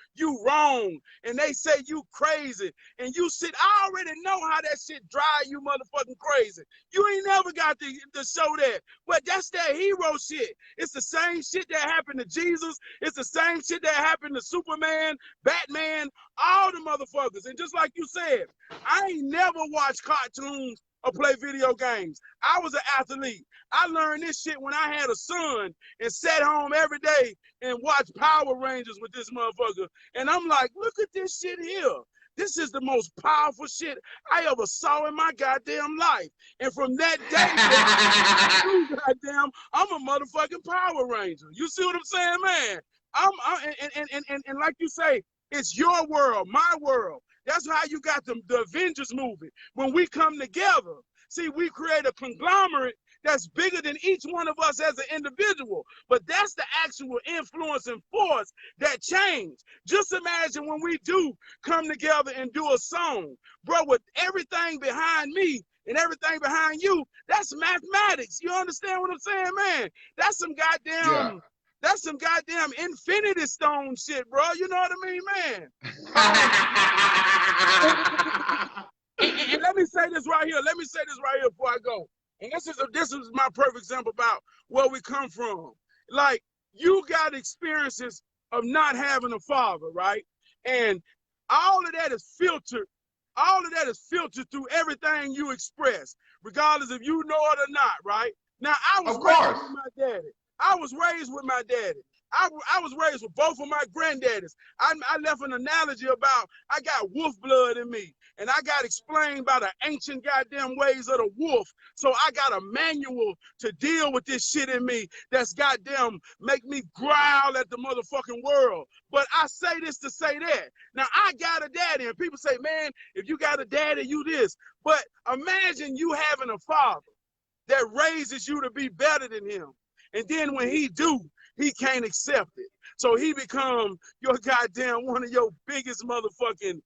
wrong and they say you crazy and you sit, I already know how that shit drive you motherfucking crazy. You ain't never got to show that. But that's that hero shit. It's the same shit that happened to Jesus. It's the same shit that happened to Superman, Batman, all the motherfuckers. And just like you said, I ain't never watched cartoons or play video games. I was an athlete. I learned this shit when I had a son and sat home every day and watched Power Rangers with this motherfucker. And I'm like, look at this shit here. This is the most powerful shit I ever saw in my goddamn life. And from that day, goddamn, I'm a motherfucking Power Ranger. You see what I'm saying, man? And like you say, it's your world, my world. That's how you got the Avengers movie. When we come together, see, we create a conglomerate that's bigger than each one of us as an individual. But that's the actual influence and force that change. Just imagine when we do come together and do a song, bro, with everything behind me and everything behind you, that's mathematics. You understand what I'm saying, man? That's some goddamn... Yeah. That's some goddamn Infinity Stone shit, bro. You know what I mean, man? let me say this right here. Let me say this right here before I go. And this is my perfect example about where we come from. Like, you got experiences of not having a father, right? And all of that is filtered. All of that is filtered through everything you express, regardless if you know it or not, right? Now, I was raised with my daddy. I was raised with my daddy. I was raised with both of my granddaddies. I left an analogy about I got wolf blood in me, and I got explained by the ancient goddamn ways of the wolf. So I got a manual to deal with this shit in me that's goddamn make me growl at the motherfucking world. But I say this to say that. Now, I got a daddy, and people say, man, if you got a daddy, you this. But imagine you having a father that raises you to be better than him. And then when he do, he can't accept it. So he become your goddamn one of your biggest motherfucking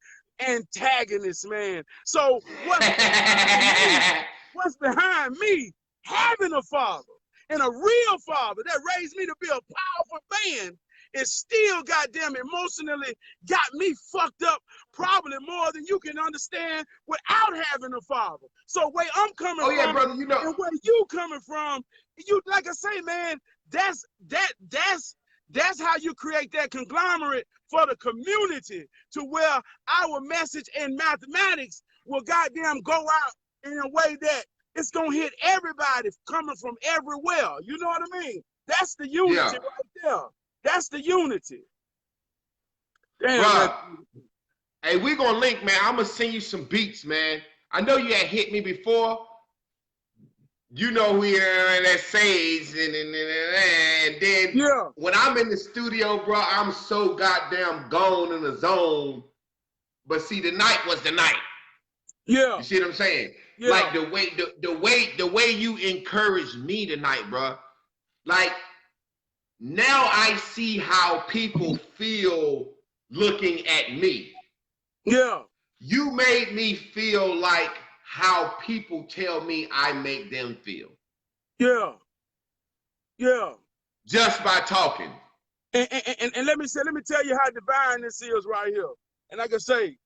antagonists, man. So what's behind me having a father and a real father that raised me to be a powerful man is still goddamn emotionally got me fucked up probably more than you can understand without having a father. So where I'm coming from, brother, you know, and where you coming from, you like I say, man, that's how you create that conglomerate for the community to where our message in mathematics will goddamn go out in a way that it's gonna hit everybody coming from everywhere. You know what I mean? That's the unity right there. That's the unity. Damn. Bruh, hey, we gonna link, man. I'm gonna send you some beats, man. I know you had hit me before. You know we are that Sage, and then when I'm in the studio, bro, I'm so goddamn gone in the zone. But see, the night was the night. Yeah. You see what I'm saying? Yeah. Like the way you encouraged me tonight, bro. Like, now I see how people feel looking at me. Yeah. You made me feel like how people tell me I make them feel. Yeah. Yeah. Just by talking. And let me tell you how divine this is right here. And like I say,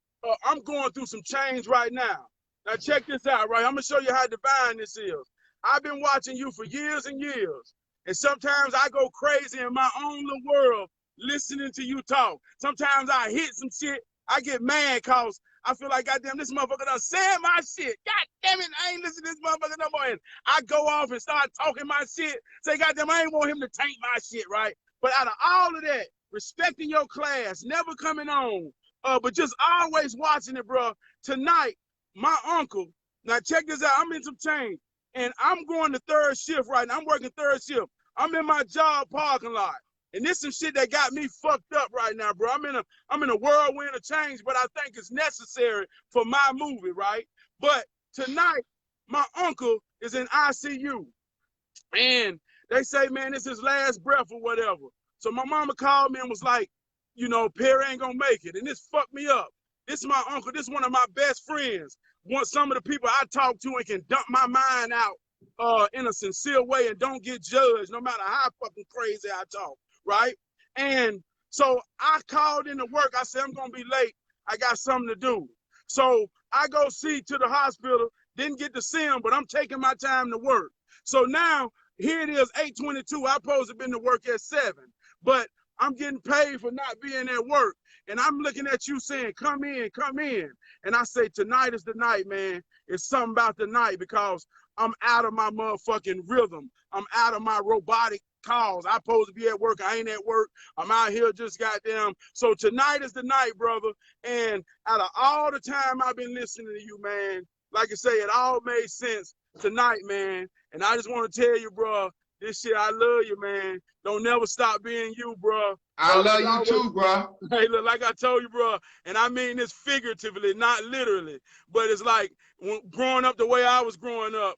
I'm going through some change right now. Now check this out, right? I'm gonna show you how divine this is. I've been watching you for years and years. And sometimes I go crazy in my own little world listening to you talk. Sometimes I hit some shit. I get mad because I feel like, goddamn, this motherfucker done said my shit. God damn it, I ain't listening to this motherfucker no more. And I go off and start talking my shit. Say, goddamn, I ain't want him to taint my shit, right? But out of all of that, respecting your class, never coming on, but just always watching it, bro. Tonight, my uncle, now check this out, I'm in some change. And I'm going to third shift right now. I'm working third shift. I'm in my job parking lot. And this some shit that got me fucked up right now, bro. I'm in a whirlwind of change, but I think it's necessary for my movie, right? But tonight, my uncle is in ICU. And they say, man, it's his last breath or whatever. So my mama called me and was like, you know, Perry ain't gonna make it. And this fucked me up. This is my uncle. This is one of my best friends. Some of the people I talk to and can dump my mind out in a sincere way and don't get judged no matter how fucking crazy I talk, right? And so I called into work. I said, I'm gonna be late. I got something to do. So I go see to the hospital, didn't get to see him, but I'm taking my time to work. So now here it is, 8:22. I supposed to been to work at 7, but I'm getting paid for not being at work. And I'm looking at you saying, come in, come in. And I say, tonight is the night, man. It's something about the night because I'm out of my motherfucking rhythm. I'm out of my robotic calls. I'm supposed to be at work. I ain't at work. I'm out here just goddamn. So tonight is the night, brother. And out of all the time I've been listening to you, man, like I say, it all made sense tonight, man. And I just want to tell you, bro, this shit, I love you, man. Don't never stop being you, bro. I love you too, bro. Hey, look, like I told you, bro, and I mean this figuratively, not literally, but it's like growing up the way I was growing up,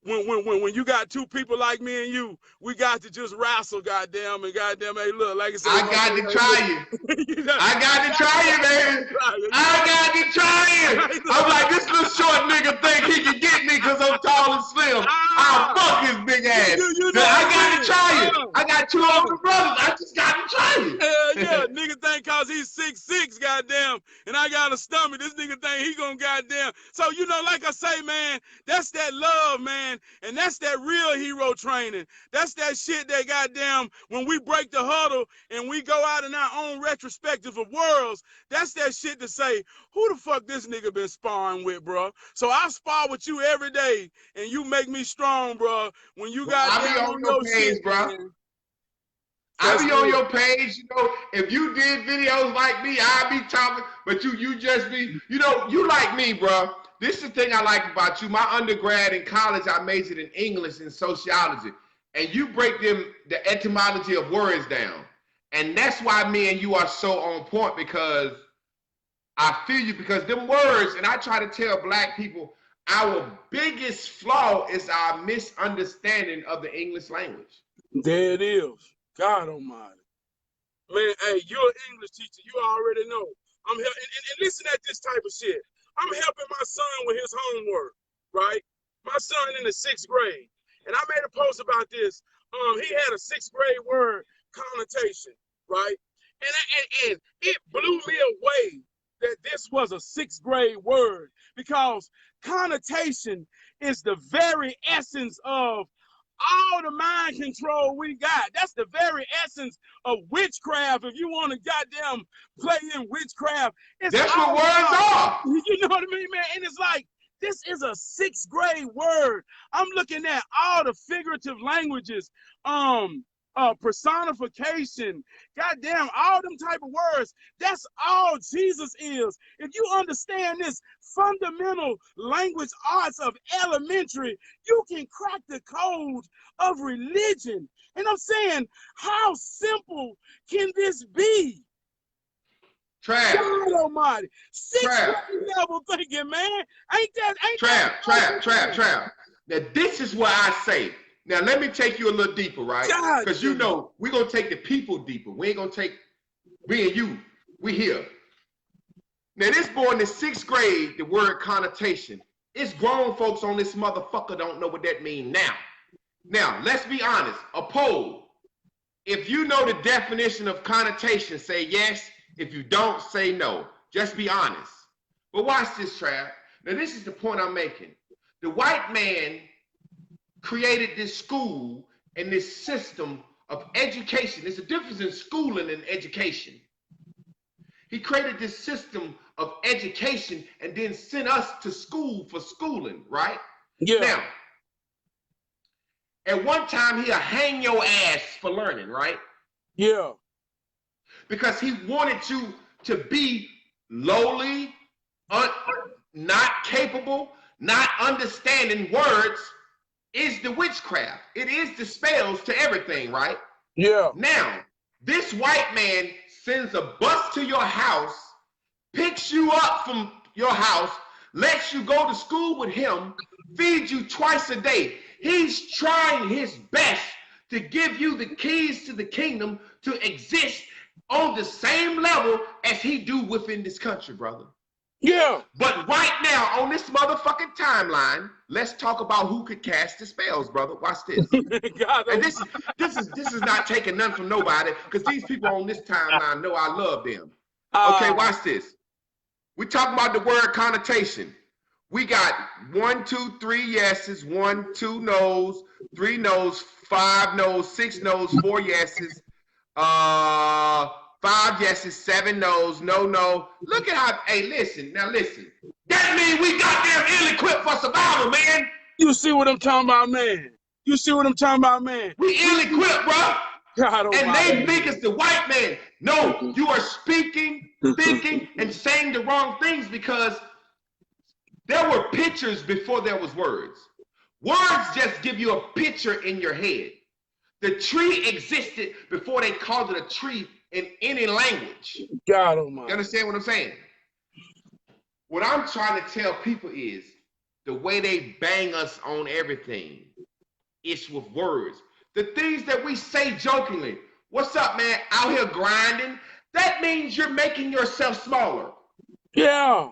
when you got two people like me and you, we got to just wrestle, goddamn, and goddamn, hey, look, like I said, I got to try you. You know, I got to try you, man. I got to try you. I'm like, this little short nigga think he can get me because I'm tall and slim. I'll fuck his big ass. I got to try you. I got two older brothers. I just got to try you. Yeah, nigga think cause he's 6'6", goddamn, and I got a a stomach. This nigga think he gonna goddamn. So, you know, like I say, man, that's that love, man. And that's that real hero training. That's that shit that goddamn, when we break the huddle and we go out in our own retrospective of worlds, that's that shit to say, who the fuck this nigga been sparring with, bro? So I spar with you every day, and you make me strong, bro. When you got I be on your page, shit, bro. Man. I be on your page, you know. If you did videos like me, I'd be talking. But you just be, you know, you like me, bro. This is the thing I like about you. My undergrad in college, I majored in English and sociology, and you break the etymology of words down, and that's why me and you are so on point, because I feel you, because them words, and I try to tell black people, our biggest flaw is our misunderstanding of the English language. There it is. God almighty. Man, hey, you're an English teacher. You already know. I'm helping, and listen at this type of shit. I'm helping my son with his homework, right? My son in the 6th grade. And I made a post about this. He had a 6th grade word, connotation, right? And it blew me away that this was a 6th grade word, because connotation is the very essence of all the mind control we got. That's the very essence of witchcraft. If you want to goddamn play in witchcraft, That's what words are. You know what I mean, man? And it's like, this is a 6th grade word. I'm looking at all the figurative languages, personification, goddamn, all them type of words. That's all Jesus is. If you understand this fundamental language arts of elementary, you can crack the code of religion. And I'm saying, how simple can this be? Trav. God almighty. 6th grade level thinking, man. Ain't that Trav. Now this is what I say. Now, let me take you a little deeper, right? Because you know, we're going to take the people deeper. We ain't going to take me and you. We here. Now, this boy in the 6th grade, the word connotation, it's grown folks on this motherfucker don't know what that means now. Now, let's be honest. A poll. If you know the definition of connotation, say yes. If you don't, say no. Just be honest. But watch this, Trav. Now, this is the point I'm making. The white man created this school and this system of education. There's a difference in schooling and education. He created this system of education and then sent us to school for schooling, right? Yeah. Now, at one time, he'll hang your ass for learning, right? Yeah. Because he wanted you to be lowly, not capable, not understanding words, is the witchcraft. It is the spells to everything, right? Yeah. Now, this white man sends a bus to your house, picks you up from your house, lets you go to school with him, feeds you twice a day. He's trying his best to give you the keys to the kingdom to exist on the same level as he do within this country, brother. Yeah. But right now, on this motherfucking timeline, let's talk about who could cast the spells, brother. Watch this. And this is not taking none from nobody, because these people on this timeline know I love them. Okay, watch this. We talking about the word connotation. We got 1, 2, 3 yeses, 1, 2 no's, 3 no's, 5 no's, 6 no's, 4 yeses, 5 yeses, 7 no's, no. Look at how, hey, listen. That means we goddamn ill-equipped for survival, man. You see what I'm talking about, man? We ill-equipped, bro. God, and they think it's the white man. No, you are speaking, thinking, and saying the wrong things, because there were pictures before there was words. Words just give you a picture in your head. The tree existed before they called it a tree in any language. God almighty. You understand what I'm saying? What I'm trying to tell people is the way they bang us on everything is with words. The things that we say jokingly, what's up, man, out here grinding, that means you're making yourself smaller. Yeah.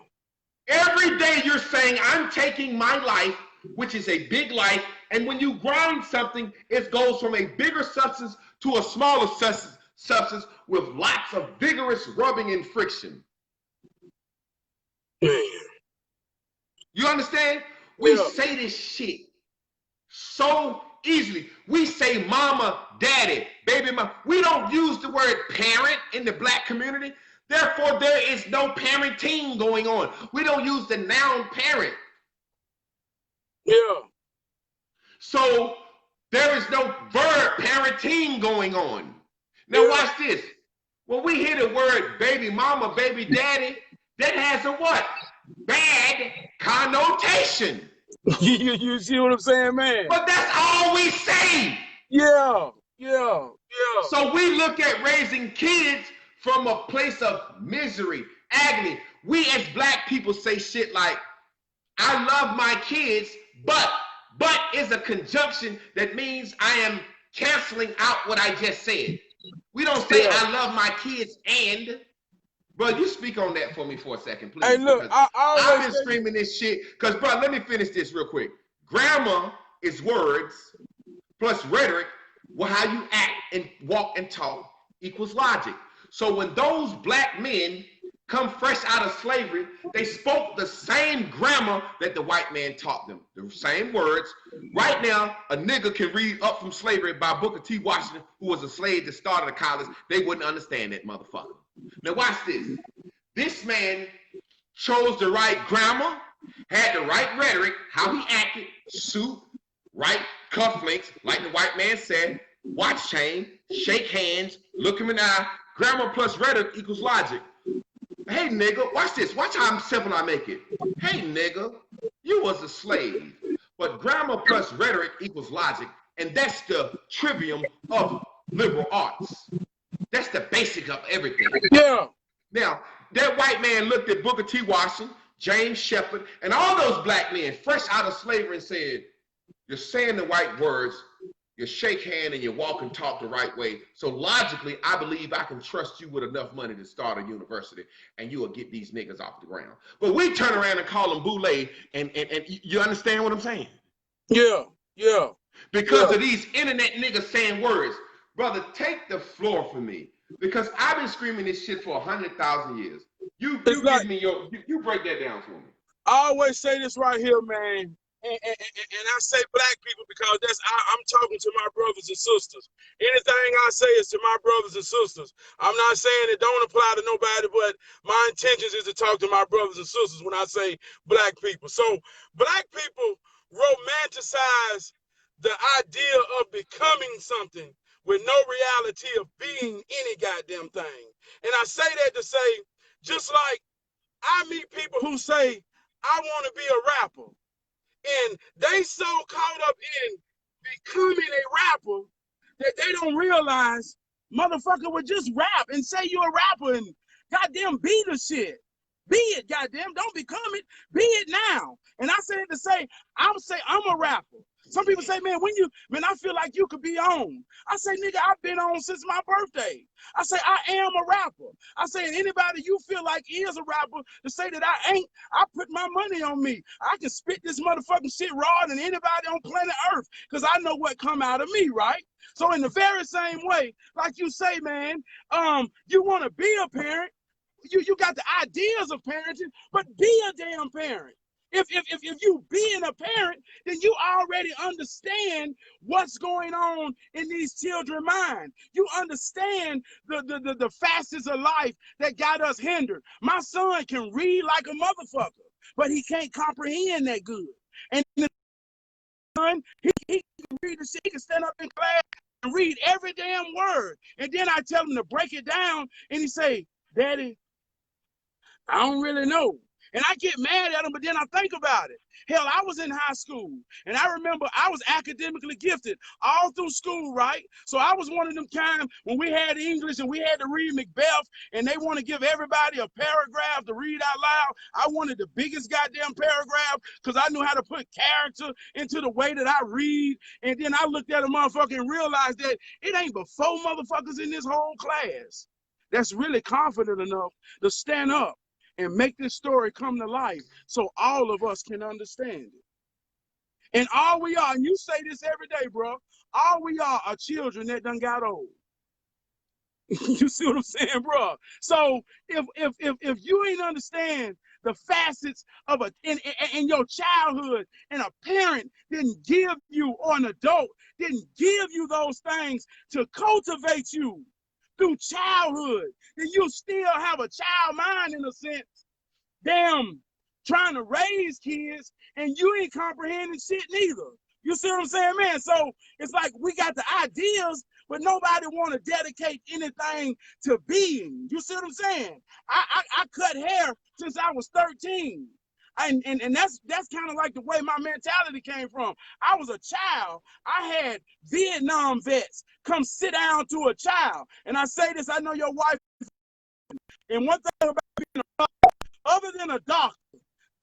Every day you're saying, I'm taking my life, which is a big life, and when you grind something, it goes from a bigger substance to a smaller substance with lots of vigorous rubbing and friction. You understand? We Yeah. say this shit so easily. We say mama, daddy, baby mama. We don't use the word parent in the black community. Therefore, there is no parenting going on. We don't use the noun parent. Yeah. So there is no verb parenting going on. Now watch this. When we hear the word baby mama, baby daddy, that has a what? Bad connotation. You see what I'm saying, man? But that's all we say. Yeah. So we look at raising kids from a place of misery, agony. We as black people say shit like, I love my kids, but is a conjunction that means I am canceling out what I just said. We don't say I love my kids and, bro, you speak on that for me for a second, please. Hey, look, I've been screaming this shit, because, bro, let me finish this real quick. Grammar is words plus rhetoric, well, how you act and walk and talk equals logic. So when those black men come fresh out of slavery, they spoke the same grammar that the white man taught them, the same words. Right now, a nigga can read Up From Slavery by Booker T. Washington, who was a slave that started a college. They wouldn't understand that motherfucker. Now watch this. This man chose the right grammar, had the right rhetoric, how he acted, suit, right cufflinks, like the white man said, watch chain, shake hands, look him in the eye. Grammar plus rhetoric equals logic. Hey, nigga, watch this. Watch how simple I make it. Hey, nigga, you was a slave. But grammar plus rhetoric equals logic. And that's the trivium of liberal arts. That's the basic of everything. Yeah. Now, that white man looked at Booker T. Washington, James Shepard, and all those black men fresh out of slavery and said, you're saying the right words, you shake hand and you walk and talk the right way. So logically, I believe I can trust you with enough money to start a university and you will get these niggas off the ground. But we turn around and call them boule, and you understand what I'm saying? Yeah. Because of these internet niggas saying words. Brother, take the floor from me. Because I've been screaming this shit for 100,000 years. You give me you break that down for me. I always say this right here, man. And I say black people because I'm talking to my brothers and sisters. Anything I say is to my brothers and sisters. I'm not saying it don't apply to nobody, but my intentions is to talk to my brothers and sisters when I say black people. So black people romanticize the idea of becoming something with no reality of being any goddamn thing. And I say that to say, just like I meet people who say, I want to be a rapper. And they so caught up in becoming a rapper that they don't realize motherfucker would just rap and say you're a rapper and goddamn be the shit. Be it, goddamn. Don't become it. Be it now. And I say it to say, I'm a rapper. Some people say, man, I feel like you could be on. I say, nigga, I've been on since my birthday. I say, I am a rapper. I say, anybody you feel like is a rapper to say that I ain't, I put my money on me. I can spit this motherfucking shit raw than anybody on planet Earth because I know what come out of me, right? So in the very same way, like you say, man, you want to be a parent, you got the ideas of parenting, but be a damn parent. If you being a parent, then you already understand what's going on in these children's mind. You understand the facets of life that got us hindered. My son can read like a motherfucker, but he can't comprehend that good. And the son, he can read the shit, he can stand up in class and read every damn word. And then I tell him to break it down, and he say, Daddy, I don't really know. And I get mad at him, but then I think about it. Hell, I was in high school, and I remember I was academically gifted all through school, right? So I was one of them kind when we had English and we had to read Macbeth, and they want to give everybody a paragraph to read out loud. I wanted the biggest goddamn paragraph because I knew how to put character into the way that I read. And then I looked at a motherfucker and realized that it ain't but 4 motherfuckers in this whole class that's really confident enough to stand up and make this story come to life so all of us can understand it. And all we are, and you say this every day, bro, all we are children that done got old. You see what I'm saying, bro? So if you ain't understand the facets of in your childhood, and a parent didn't give you, or an adult didn't give you those things to cultivate you through childhood, then you still have a child mind in a sense. Damn, trying to raise kids and you ain't comprehending shit neither. You see what I'm saying, man? So it's like we got the ideas, but nobody want to dedicate anything to being. You see what I'm saying? I cut hair since I was 13. And that's kind of like the way my mentality came from. I was a child. I had Vietnam vets come sit down to a child. And I say this, I know your wife. And one thing about being a doctor, other than a doctor,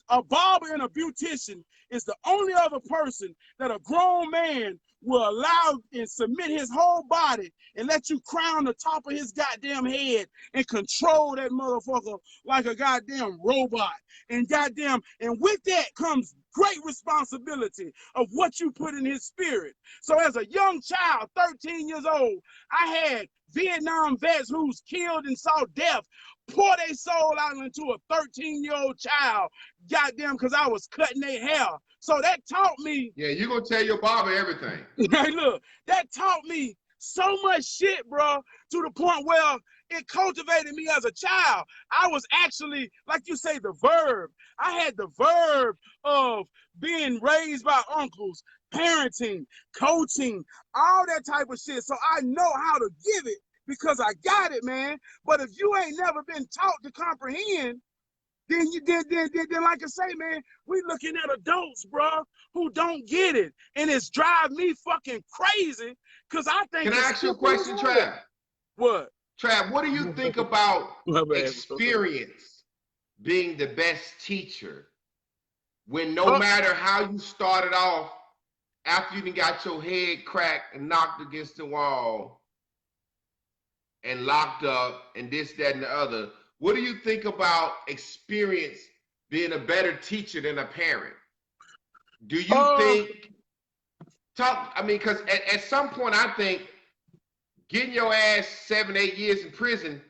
a barber and a beautician is the only other person that a grown man will allow and submit his whole body and let you crown the top of his goddamn head and control that motherfucker like a goddamn robot. And with that comes great responsibility of what you put in his spirit. So as a young child, 13 years old, I had Vietnam vets who's killed and saw death pour their soul out into a 13-year-old child, goddamn, because I was cutting their hair. So that taught me. Yeah, you're going to tell your barber everything. Hey, look, that taught me so much shit, bro, to the point where it cultivated me as a child. I was actually, like you say, the verb. I had the verb of being raised by uncles, parenting, coaching, all that type of shit. So I know how to give it because I got it, man. But if you ain't never been taught to comprehend, then like I say, man, we looking at adults, bro, who don't get it. And it's driving me fucking crazy because I think. Can I ask you a question, Trav? What? Trav, what do you think about experience being the best teacher when no matter how you started off, after you done got your head cracked and knocked against the wall and locked up and this, that, and the other, what do you think about experience being a better teacher than a parent? Do you think, because at some point I think getting your ass 7, 8 years in prison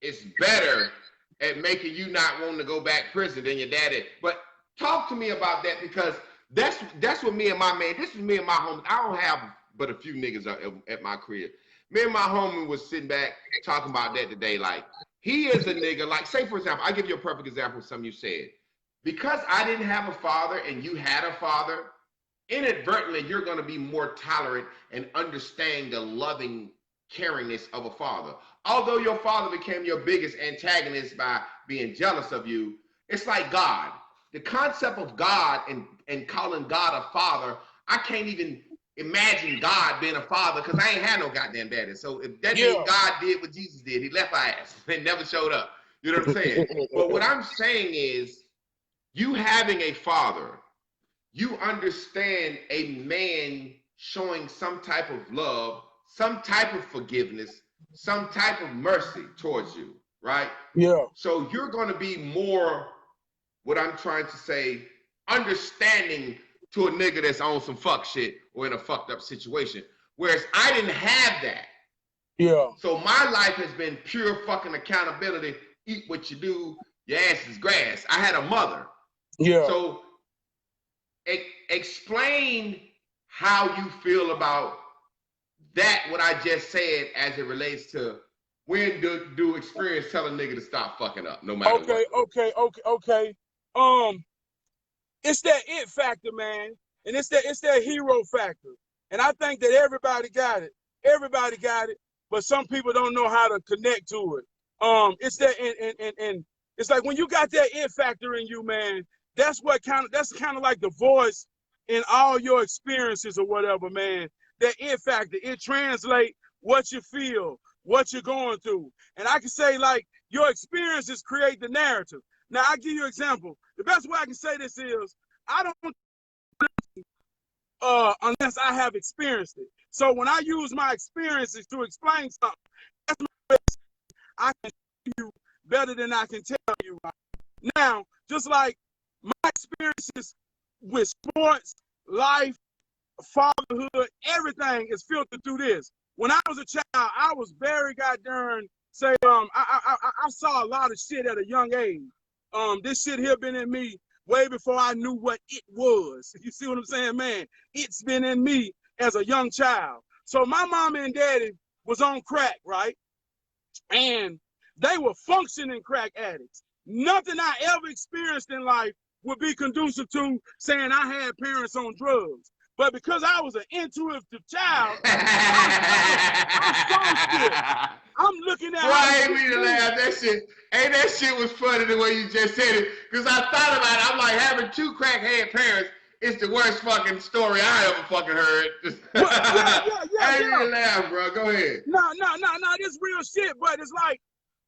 is better at making you not wanting to go back to prison than your daddy. But talk to me about that, because that's what me and my man, this is me and my homie. I don't have but a few niggas at my crib. Me and my homie was sitting back talking about that today. Like, he is a nigga, like, say for example, I'll give you a perfect example of something you said. Because I didn't have a father and you had a father, inadvertently you're gonna be more tolerant and understand the loving caringness of a father. Although your father became your biggest antagonist by being jealous of you, it's like God. The concept of God and calling God a father, I can't even imagine God being a father because I ain't had no goddamn daddy. So if that means God did what Jesus did, he left our ass and never showed up. You know what I'm saying? But what I'm saying is, you having a father, you understand a man showing some type of love, some type of forgiveness, some type of mercy towards you, right? Yeah. So you're going to be more, what I'm trying to say, understanding to a nigga that's on some fuck shit or in a fucked up situation. Whereas I didn't have that. Yeah. So my life has been pure fucking accountability. Eat what you do, your ass is grass. I had a mother. Yeah. So explain how you feel about that, what I just said, as it relates to when do experience tell a nigga to stop fucking up, no matter what. Okay. It's that it factor, man. And it's that hero factor. And I think that everybody got it. Everybody got it, but some people don't know how to connect to it. It's that and it's like when you got that it factor in you, man, that's kind of like the voice in all your experiences or whatever, man. That it factor, it translates what you feel, what you're going through. And I can say, like, your experiences create the narrative. Now, I'll give you an example. The best way I can say this is, I don't unless I have experienced it. So when I use my experiences to explain something, that's what I can tell you better than I can tell you. Now, just like my experiences with sports, life, fatherhood, everything is filtered through this. When I was a child, I was very goddamn, I saw a lot of shit at a young age. This shit here been in me way before I knew what it was. You see what I'm saying, man? It's been in me as a young child. So my mama and daddy was on crack, right? And they were functioning crack addicts. Nothing I ever experienced in life would be conducive to saying I had parents on drugs. But because I was an intuitive child, I saw shit. I'm looking at. Boy, I ain't mean to laugh. That shit was funny the way you just said it. Because I thought about it. I'm like, having two crackhead parents is the worst fucking story I ever fucking heard. I ain't mean to laugh, bro. Go ahead. No, this real shit. But it's like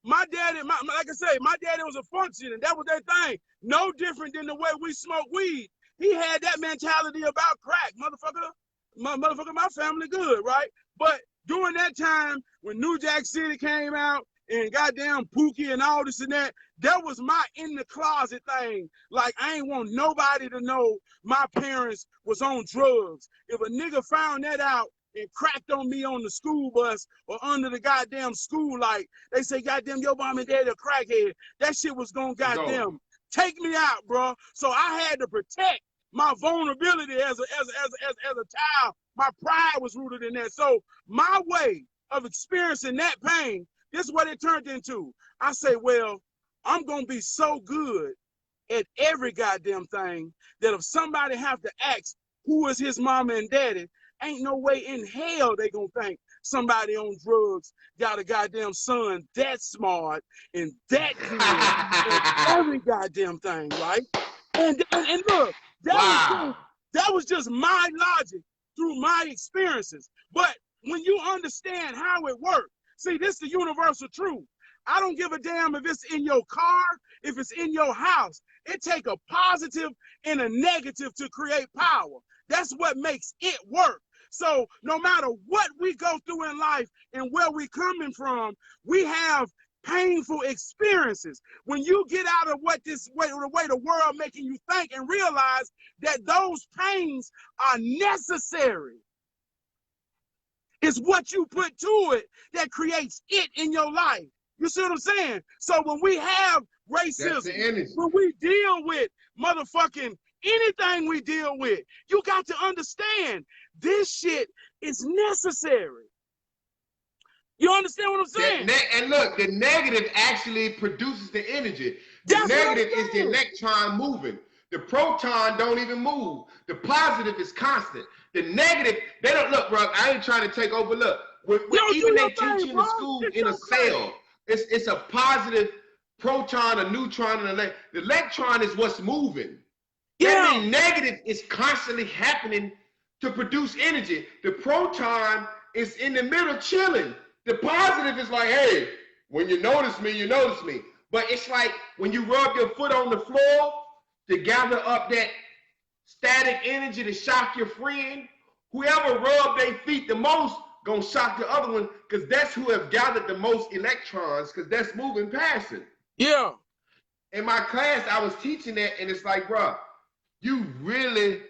my daddy, like I say, my daddy was a functioning. That was their thing. No different than the way we smoke weed. He had that mentality about crack, motherfucker. My family good, right? But during that time, when New Jack City came out and goddamn Pookie and all this and that was my in the closet thing. Like, I ain't want nobody to know my parents was on drugs. If a nigga found that out and cracked on me on the school bus or under the goddamn school light, they say, goddamn, your mom and dad are crackhead. That shit was gonna goddamn take me out, bro. So I had to protect my vulnerability as a child. My pride was rooted in that. So my way of experiencing that pain, this is what it turned into. I say, well, I'm gonna be so good at every goddamn thing that if somebody have to ask who is his mama and daddy, ain't no way in hell they gonna think somebody on drugs got a goddamn son that smart and that good at every goddamn thing, right? And look, that was just my logic through my experiences. But when you understand how it works, see, this is the universal truth. I don't give a damn if it's in your car, if it's in your house. It take a positive and a negative to create power. That's what makes it work. So no matter what we go through in life and where we coming from, we have painful experiences. When you get out of the way the world making you think and realize that those pains are necessary. It's what you put to it that creates it in your life. You see what I'm saying? So when we have racism, when we deal with motherfucking anything we deal with, you got to understand this shit is necessary. You understand what I'm saying? And look, the negative actually produces the energy. The negative is the electron moving. The proton don't even move. The positive is constant. The negative, they don't look, bro. I ain't trying to take over. Look, even they teach you in the school in a cell. It's a positive proton, a neutron, and the electron is what's moving. That means negative is constantly happening to produce energy. The proton is in the middle chilling. The positive is like, hey, when you notice me, you notice me. But it's like when you rub your foot on the floor to gather up that static energy to shock your friend, whoever rubbed their feet the most gonna shock the other one, because that's who have gathered the most electrons, because that's moving past it. Yeah. In my class, I was teaching that, and it's like, bro, you really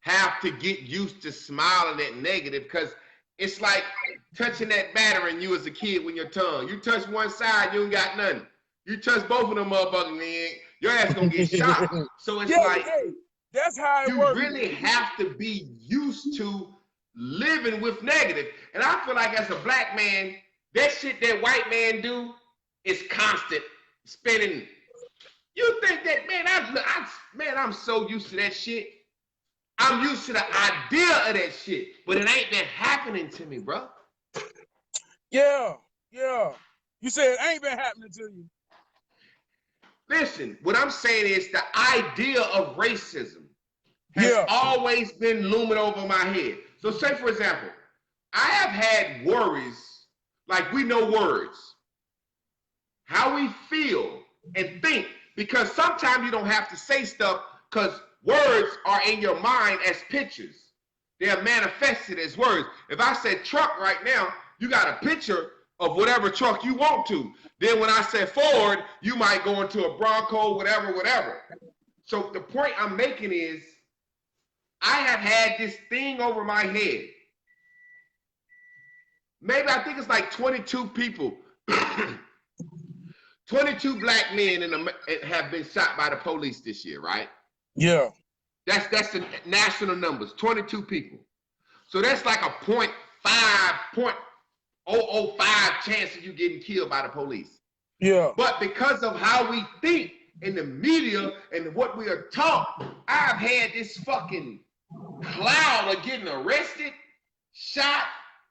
have to get used to smiling at negative, because it's like touching that battery in you as a kid when your tongue. You touch one side, you ain't got nothing. You touch both of them motherfuckers, man, your ass gonna get shot. So it's that's how it works. You really have to be used to living with negative. And I feel like as a black man, that shit that white man do is constant spinning. You think that, man, I'm so used to that shit. I'm used to the idea of that shit, but it ain't been happening to me, bro. Yeah. You said it ain't been happening to you. Listen, what I'm saying is the idea of racism has always been looming over my head. So say, for example, I have had worries, like we know words, how we feel and think, because sometimes you don't have to say stuff because words are in your mind as pictures. They are manifested as words. If I said truck right now, you got a picture of whatever truck you want to. Then when I say Ford, you might go into a Bronco, whatever. So the point I'm making is, I have had this thing over my head. Maybe I think it's like 22 people. 22 black men have been shot by the police this year, right? Yeah. That's the national numbers, 22 people. So that's like a 0.05 chance of you getting killed by the police. Yeah. But because of how we think in the media and what we are taught, I've had this fucking cloud of getting arrested, shot,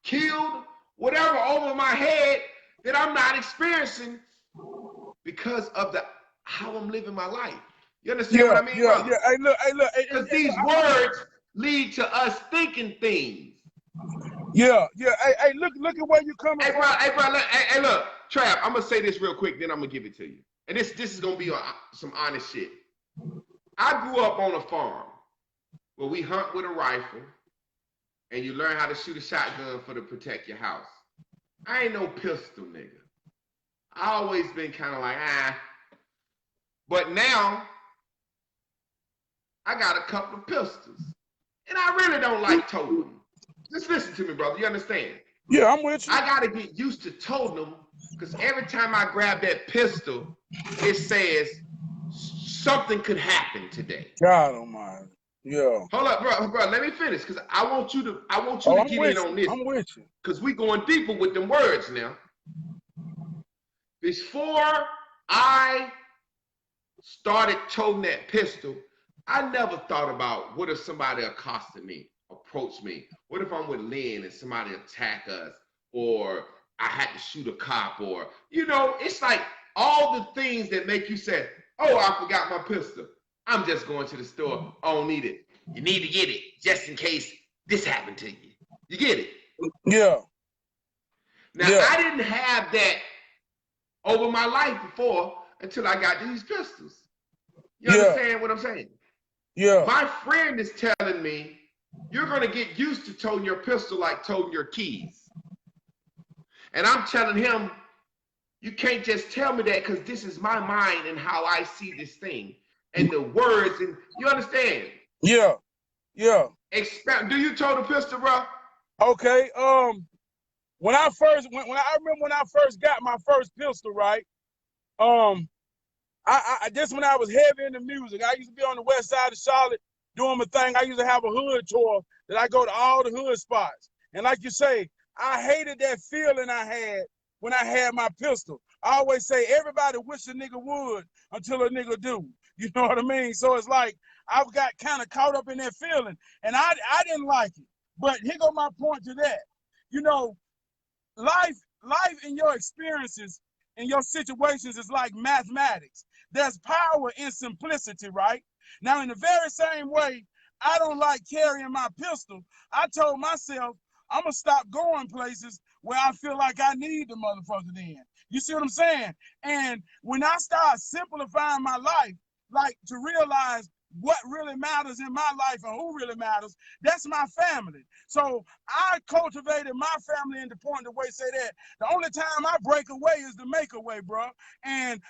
killed, whatever over my head that I'm not experiencing because of how I'm living my life. You understand what I mean, brother? Yeah. Hey, look. Because these words lead to us thinking things. Yeah. Hey, look at where you coming from. Hey, look, Trap, I'm gonna say this real quick, then I'm gonna give it to you. And this is gonna be some honest shit. I grew up on a farm where we hunt with a rifle and you learn how to shoot a shotgun to protect your house. I ain't no pistol nigga. I always been kind of like, But now, I got a couple of pistols. And I really don't like toting them. Just listen to me, brother. You understand? Yeah, I'm with you. I got to get used to toting them because every time I grab that pistol, it says something could happen today. God almighty. Yeah. Hold up, bro. Let me finish because I want you to get in on this. I'm with you. Because we going deeper with them words now. Before I started toting that pistol, I never thought about what if somebody accosted me, approached me. What if I'm with Lynn and somebody attack us, or I had to shoot a cop, or, it's like all the things that make you say, oh, I forgot my pistol. I'm just going to the store. I don't need it. You need to get it just in case this happened to you. You get it? Yeah. Now, I didn't have that over my life before until I got these pistols. You understand what I'm saying? Yeah. My friend is telling me, you're going to get used to toting your pistol like toting your keys. And I'm telling him, you can't just tell me that because this is my mind and how I see this thing. And the words, and you understand? Yeah. Do you tote a pistol, bro? Okay. When I remember when I first got my first pistol, right? I just when I was heavy into music, I used to be on the west side of Charlotte doing my thing. I used to have a hood tour that I go to all the hood spots. And like you say, I hated that feeling I had when I had my pistol. I always say everybody wish a nigga would until a nigga do. You know what I mean? So it's like I've got kind of caught up in that feeling, and I didn't like it. But here go my point to that. Life in your experiences and your situations is like mathematics. There's power in simplicity, right? Now, in the very same way, I don't like carrying my pistol. I told myself I'm gonna stop going places where I feel like I need the motherfucker then. You see what I'm saying? And when I start simplifying my life, like to realize what really matters in my life and who really matters, that's my family. So I cultivated my family in the point the way say that the only time I break away is to make away, bro. And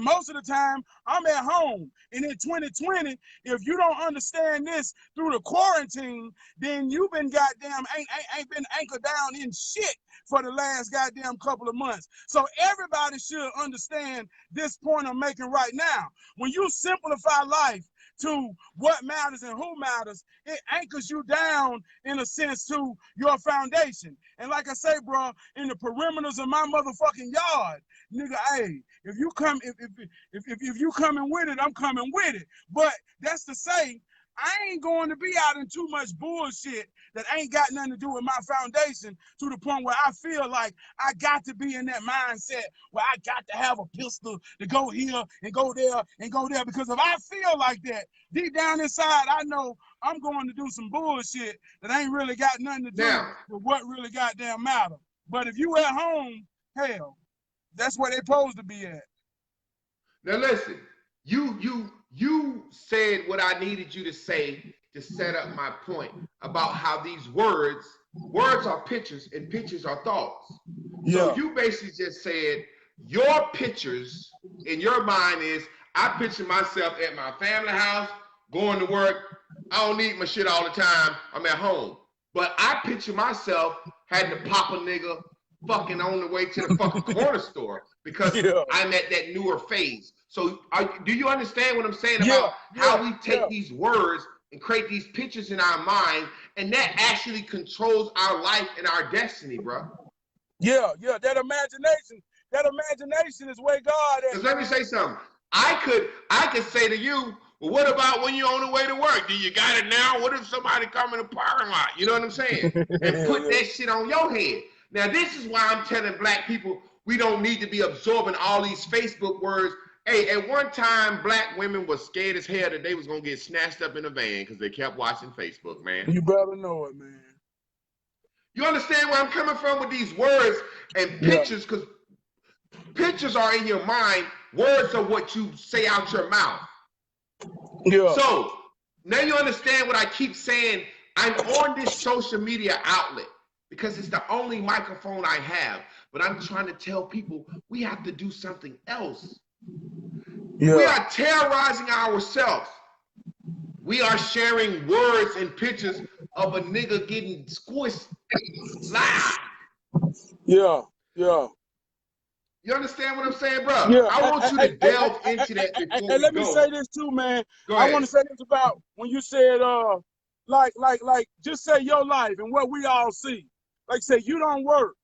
most of the time I'm at home. And in 2020, if you don't understand this through the quarantine, then you've been goddamn ain't been anchored down in shit for the last goddamn couple of months. So everybody should understand this point I'm making right now. When you simplify life to what matters and who matters, it anchors you down in a sense to your foundation. And like I say, bro, in the perimeters of my motherfucking yard, nigga, hey, if you come, if you coming with it, I'm coming with it. But that's to say, I ain't going to be out in too much bullshit that ain't got nothing to do with my foundation to the point where I feel like I got to be in that mindset where I got to have a pistol to go here and go there and go there. Because if I feel like that, deep down inside, I know I'm going to do some bullshit that ain't really got nothing to do with what really goddamn matter. But if you at home, hell, that's where they supposed to be at. Now listen, you said what I needed you to say to set up my point about how these words are pictures and pictures are thoughts. Yeah. So you basically just said your pictures in your mind is, I picture myself at my family house, going to work. I don't need my shit all the time. I'm at home. But I picture myself having to pop a nigga fucking on the way to the fucking corner store because I'm at that newer phase. So do you understand what I'm saying about how we take these words and create these pictures in our mind, and that actually controls our life and our destiny, bro? Yeah, that imagination is where God is. Because let me say something. I could say to you, well, what about when you're on the way to work? Do you got it now? What if somebody come in the parking lot? You know what I'm saying? And put that shit on your head. Now, this is why I'm telling black people we don't need to be absorbing all these Facebook words. Hey, at one time, black women were scared as hell that they was going to get snatched up in a van because they kept watching Facebook, man. You better know it, man. You understand where I'm coming from with these words and pictures? Because pictures are in your mind. Words are what you say out your mouth. Yeah. So now you understand what I keep saying. I'm on this social media outlet because it's the only microphone I have. But I'm trying to tell people we have to do something else. Yeah. We are terrorizing ourselves. We are sharing words and pictures of a nigga getting squished live. Yeah. You understand what I'm saying, bro? Yeah. I want you to delve into that before we go. Let me say this too, man. I want to say this about when you said, like, just say your life and what we all see. Like, say you don't work.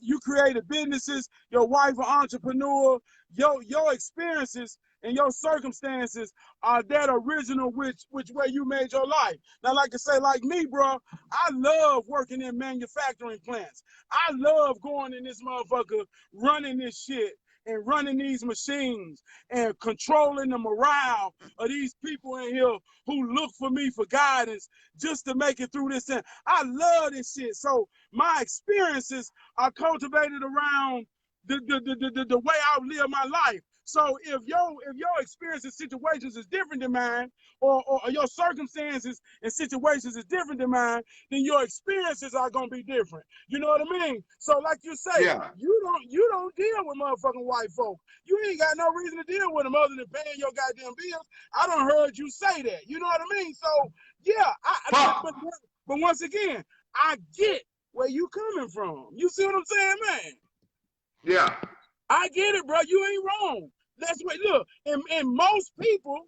You created businesses. Your wife an entrepreneur. Your experiences and your circumstances are that original which way you made your life. Now, like I say, like me, bro, I love working in manufacturing plants. I love going in this motherfucker, running this shit and running these machines and controlling the morale of these people in here who look for me for guidance just to make it through this thing. I love this shit. So my experiences are cultivated around the way I live my life. So if your experience and situations is different than mine, or your circumstances and situations is different than mine, then your experiences are gonna be different. You know what I mean? So like you say, you don't deal with motherfucking white folk. You ain't got no reason to deal with them other than paying your goddamn bills. I done heard you say that. You know what I mean? So yeah, but once again, I get where you coming from. You see what I'm saying, man? Yeah. I get it, bro. You ain't wrong. That's what, look, and most people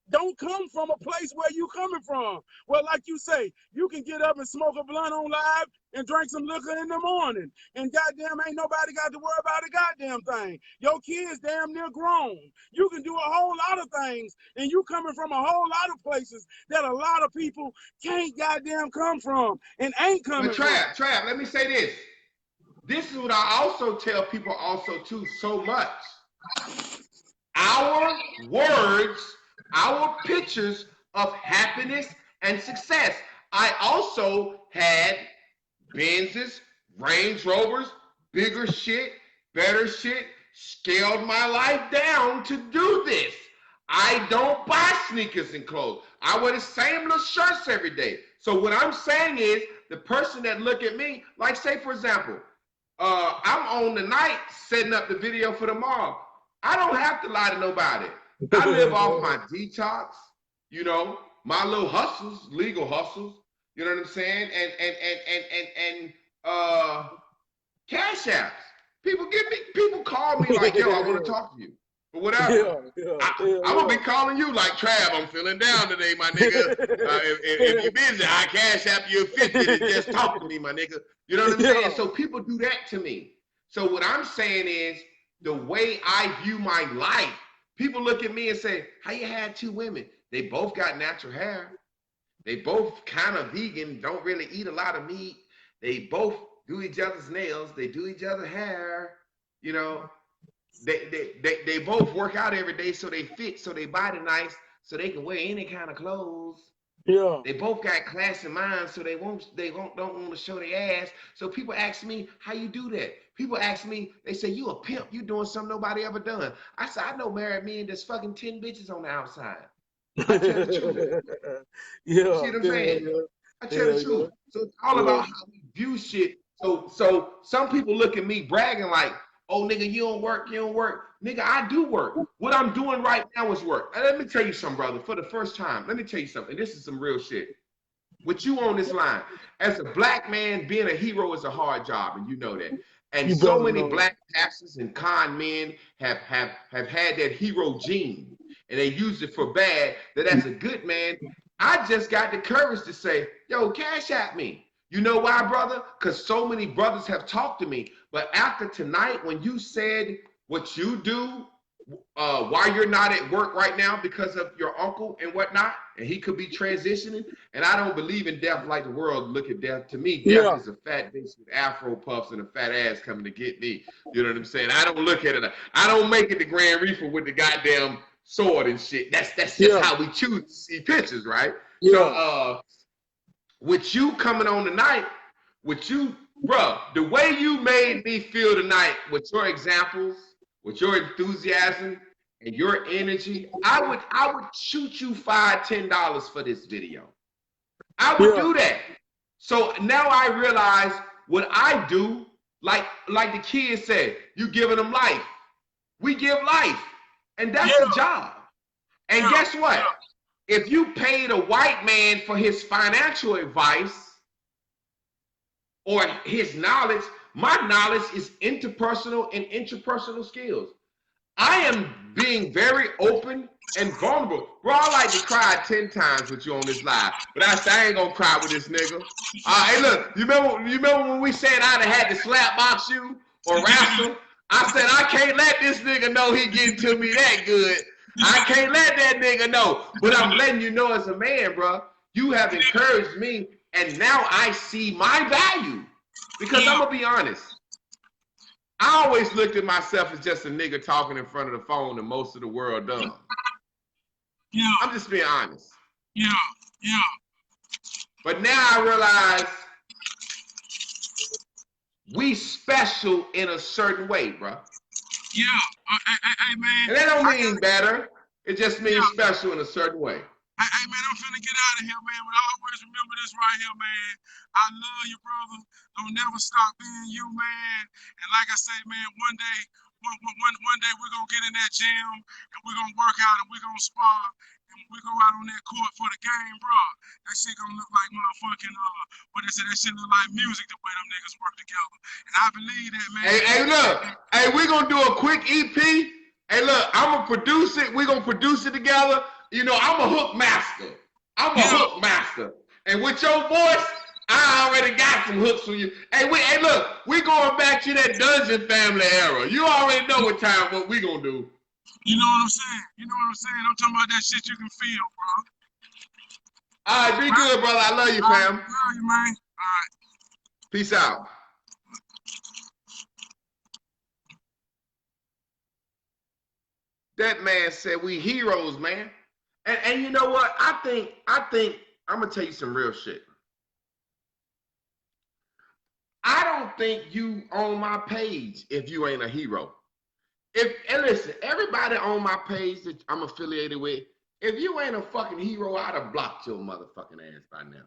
don't come from a place where you coming from. Well, like you say, you can get up and smoke a blunt on live and drink some liquor in the morning. And goddamn, ain't nobody got to worry about a goddamn thing. Your kids damn near grown. You can do a whole lot of things, and you coming from a whole lot of places that a lot of people can't goddamn come from and ain't coming from. Trap, let me say this. This is what I also tell people also too so much. Our words, our pictures of happiness and success. I also had Benzes, Range Rovers, bigger shit, better shit, scaled my life down to do this. I don't buy sneakers and clothes. I wear the same little shirts every day. So what I'm saying is the person that look at me, like say for example, I'm on the night setting up the video for tomorrow. I don't have to lie to nobody. I live off my detox, you know, my little hustles, legal hustles, you know what I'm saying? And cash apps. People call me like, yo, I want to talk to you. Or whatever. I'm gonna be calling you like, Trav, I'm feeling down today, my nigga. If you're busy, I cash app you 50 and just talk to me, my nigga. You know what I'm saying? So people do that to me. So what I'm saying is the way I view my life, people look at me and say, how you had two women? They both got natural hair. They both kind of vegan, don't really eat a lot of meat. They both do each other's nails. They do each other's hair, you know. They both work out every day, so they fit, so they body nice, so they can wear any kind of clothes. Yeah. They both got class in mind, so don't want to show their ass. So people ask me, how you do that? People ask me, they say, you a pimp, you doing something nobody ever done. I said, I know married men that's fucking 10 bitches on the outside. I tell the truth. You see what I'm saying? I tell the truth. So it's all about how we view shit. So some people look at me bragging like, oh, nigga, you don't work. Nigga, I do work. What I'm doing right now is work. And let me tell you something, brother. For the first time, let me tell you something. This is some real shit. with you on this line. As a black man, being a hero is a hard job, and you know that. And You so better many know that. black pastors and con men have had that hero gene, and they use it for bad. That as a good man, I just got the courage to say, yo, cash at me. You know why, brother? Because so many brothers have talked to me. But after tonight, when you said what you do, why you're not at work right now because of your uncle and whatnot, and he could be transitioning. And I don't believe in death like the world look at death. To me, death is a fat bitch with afro puffs and a fat ass coming to get me. You know what I'm saying? I don't look at it. I don't make it to Grand Reefer with the goddamn sword and shit. That's just how we choose to see pictures, right? So with you coming on tonight, with you, bro, the way you made me feel tonight with your examples, with your enthusiasm and your energy, I would shoot you $5-10 for this video. I would do that. So now I realize what I do, like the kids said, you giving them life. We give life. And that's the job. And guess what? If you paid a white man for his financial advice or his knowledge, my knowledge is interpersonal and intrapersonal skills. I am being very open and vulnerable. Bro, I like to cry 10 times with you on this live, but I ain't gonna cry with this nigga. Hey, look, you remember when we said I'd have had to slap box you or wrestle? I said, I can't let this nigga know he getting to me that good. I can't let that nigga know. But I'm letting you know as a man, bro, you have encouraged me, and now I see my value. Because I'm gonna be honest. I always looked at myself as just a nigga talking in front of the phone and most of the world does. I'm just being honest. But now I realize we special in a certain way, bro. Hey, man. And that don't mean better. It just means special in a certain way. Hey, man, I'm finna get out of here, man, but always remember this right here, man. I love you, brother. Don't never stop being you, man. And like I say, man, one day we're gonna get in that gym and we're gonna work out and we're gonna spar and we go out on that court for the game, bro. That shit gonna look like motherfucking what they say, that shit look like music the way them niggas work together. And I believe that, man. Hey, look, hey, we're gonna do a quick EP. Hey, look, I'm gonna produce it. We're gonna produce it together. You know, I'm a hook master. Hook master. And with your voice, I already got some hooks for you. Hey, look, we going back to that Dungeon Family era. You already know what we gonna do. You know what I'm saying? I'm talking about that shit you can feel, bro. All right, be good, brother. I love you, fam. I love you, man. All right. Peace out. That man said we heroes, man. And you know what? I think I'm gonna tell you some real shit. I don't think you on my page if you ain't a hero. And listen, everybody on my page that I'm affiliated with, if you ain't a fucking hero, I'd have blocked your motherfucking ass by now.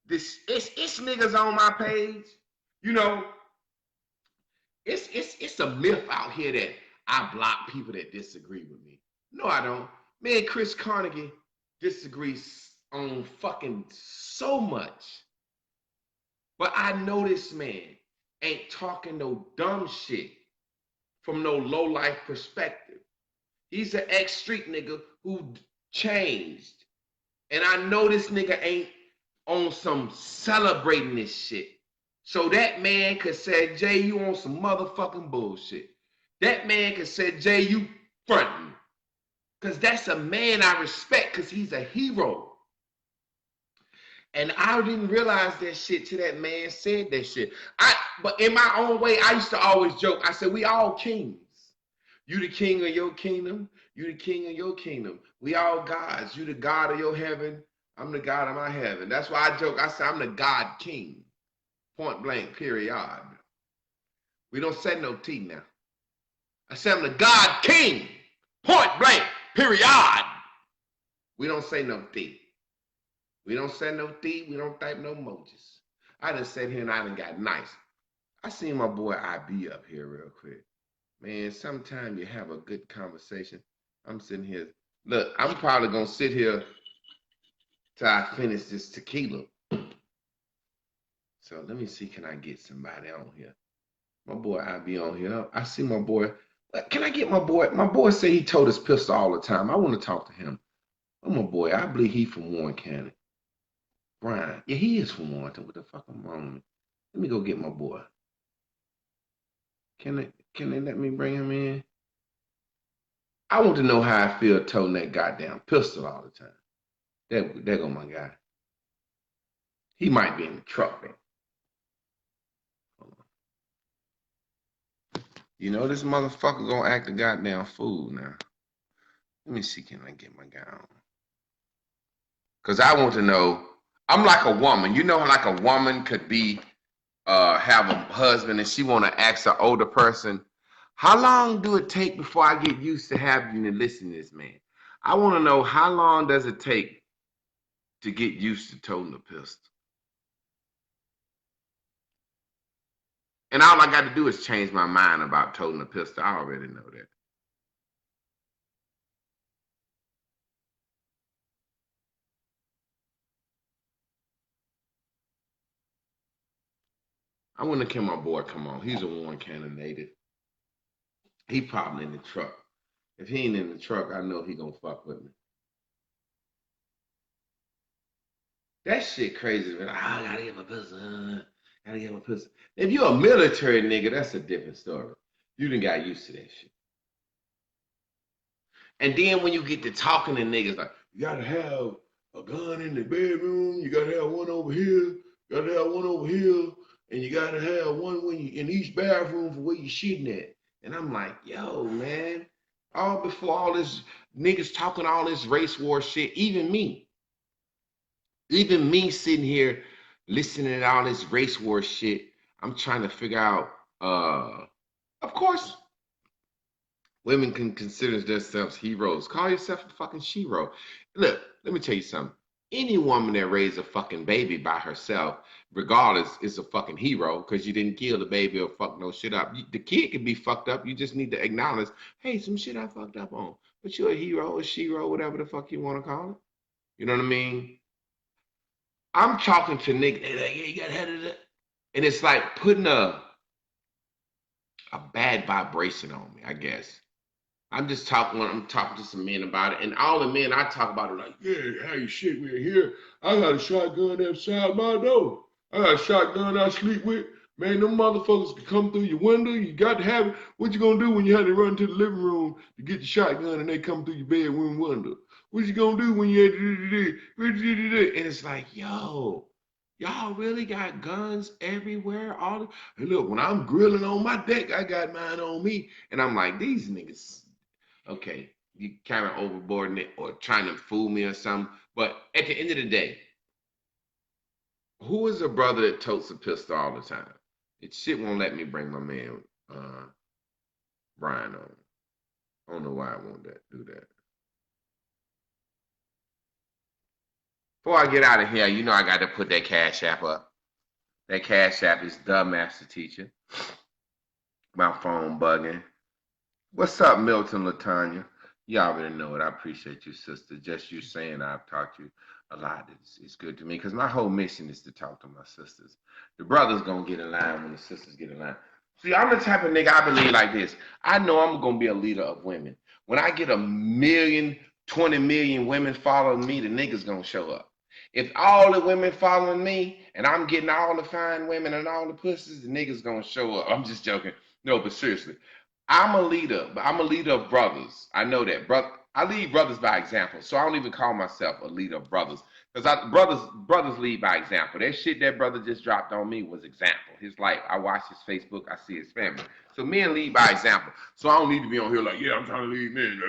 It's niggas on my page, you know. It's a myth out here that I block people that disagree with me. No, I don't. Me and Chris Carnegie disagree on fucking so much. But I know this man ain't talking no dumb shit from no low-life perspective. He's an ex-street nigga who changed. And I know this nigga ain't on some celebrating this shit. So that man could say, Jay, you on some motherfucking bullshit. That man could say, Jay, you fronting. Because that's a man I respect because he's a hero. And I didn't realize that shit till that man said that shit. But in my own way, I used to always joke. I said, we all kings. You the king of your kingdom. You the king of your kingdom. We all gods. You the God of your heaven. I'm the God of my heaven. That's why I joke. I say I'm the God king. Point blank, period. We don't say no T now. I say I'm the God king. Point blank, period. We don't say no T. We don't say no T. We don't type no emojis. I done sat here and I done got nice. I seen my boy IB up here real quick. Man, sometime you have a good conversation. I'm sitting here. Look, I'm probably going to sit here till I finish this tequila. So let me see, can I get somebody on here? My boy, I be on here. I see my boy. Can I get my boy? My boy say he told his pistol all the time. I want to talk to him. Oh, my boy, I believe he from Warren County. Brian. Yeah, he is from Warren. What the fuck am I wrong? Let me go get my boy. Can they let me bring him in? I want to know how I feel toting that goddamn pistol all the time. There go my guy. He might be in the truck though. You know this motherfucker gonna act a goddamn fool now. Let me see, can I get my guy on? Cause I want to know, I'm like a woman. You know, like a woman could be, have a husband and she wanna ask an older person, how long do it take before I get used to having to listen to this man? I wanna know how long does it take to get used to toting a pistol? And all I got to do is change my mind about toting a pistol. I already know that. I wonder can my boy come on. He's a Warren County native. He probably in the truck. If he ain't in the truck, I know he gonna fuck with me. That shit crazy, man. I gotta get my pistol. Gotta get my pistol. If you're a military nigga, that's a different story. You done got used to that shit. And then when you get to talking to niggas, like, you gotta have a gun in the bedroom, you gotta have one over here, you gotta have one over here, and you gotta have one when you in each bathroom for where you shitting at. And I'm like, yo, man, all before all this niggas talking all this race war shit, even me sitting here listening to all this race war shit, I'm trying to figure out, of course, women can consider themselves heroes. Call yourself a fucking shero. Look, let me tell you something. Any woman that raised a fucking baby by herself, regardless, is a fucking hero because you didn't kill the baby or fuck no shit up. The kid can be fucked up. You just need to acknowledge, hey, some shit I fucked up on. But you're a hero, a shero, whatever the fuck you want to call it. You know what I mean? I'm talking to niggas, they're like, yeah, you got head of that. And it's like putting a bad vibration on me, I guess. I'm talking to some men about it, and all the men I talk about are like, yeah, how you shit we're here. I got a shotgun outside my door. I got a shotgun I sleep with. Man, them motherfuckers can come through your window. You got to have it. What you gonna do when you have to run to the living room to get the shotgun and they come through your bedroom window? What you gonna do when you had to do? And it's like, yo, y'all really got guns everywhere. And look, when I'm grilling on my deck, I got mine on me. And I'm like, these niggas, okay, you kind of overboarding it or trying to fool me or something. But at the end of the day, who is a brother that totes a pistol all the time? It shit won't let me bring my man Brian on. I don't know why I won't do that. Before I get out of here, you know I got to put that Cash App up. That Cash App is the Master Teacher. My phone bugging. What's up, Milton LaTanya? You already know it. I appreciate you, sister. Just you saying I've taught you a lot. It's good to me because my whole mission is to talk to my sisters. The brothers gonna get in line when the sisters get in line. See, I'm the type of nigga I believe like this. I know I'm gonna be a leader of women. When I get 1 million, 20 million women following me, the niggas gonna show up. If all the women following me and I'm getting all the fine women and all the pussies, the niggas gonna show up. I'm just joking. No, but seriously. I'm a leader, but I'm a leader of brothers. I know that. I lead brothers by example. So I don't even call myself a leader of brothers. Because brothers lead by example. That shit that brother just dropped on me was example. His life. I watch his Facebook. I see his family. So men lead by example. So I don't need to be on here like, yeah, I'm trying to lead men.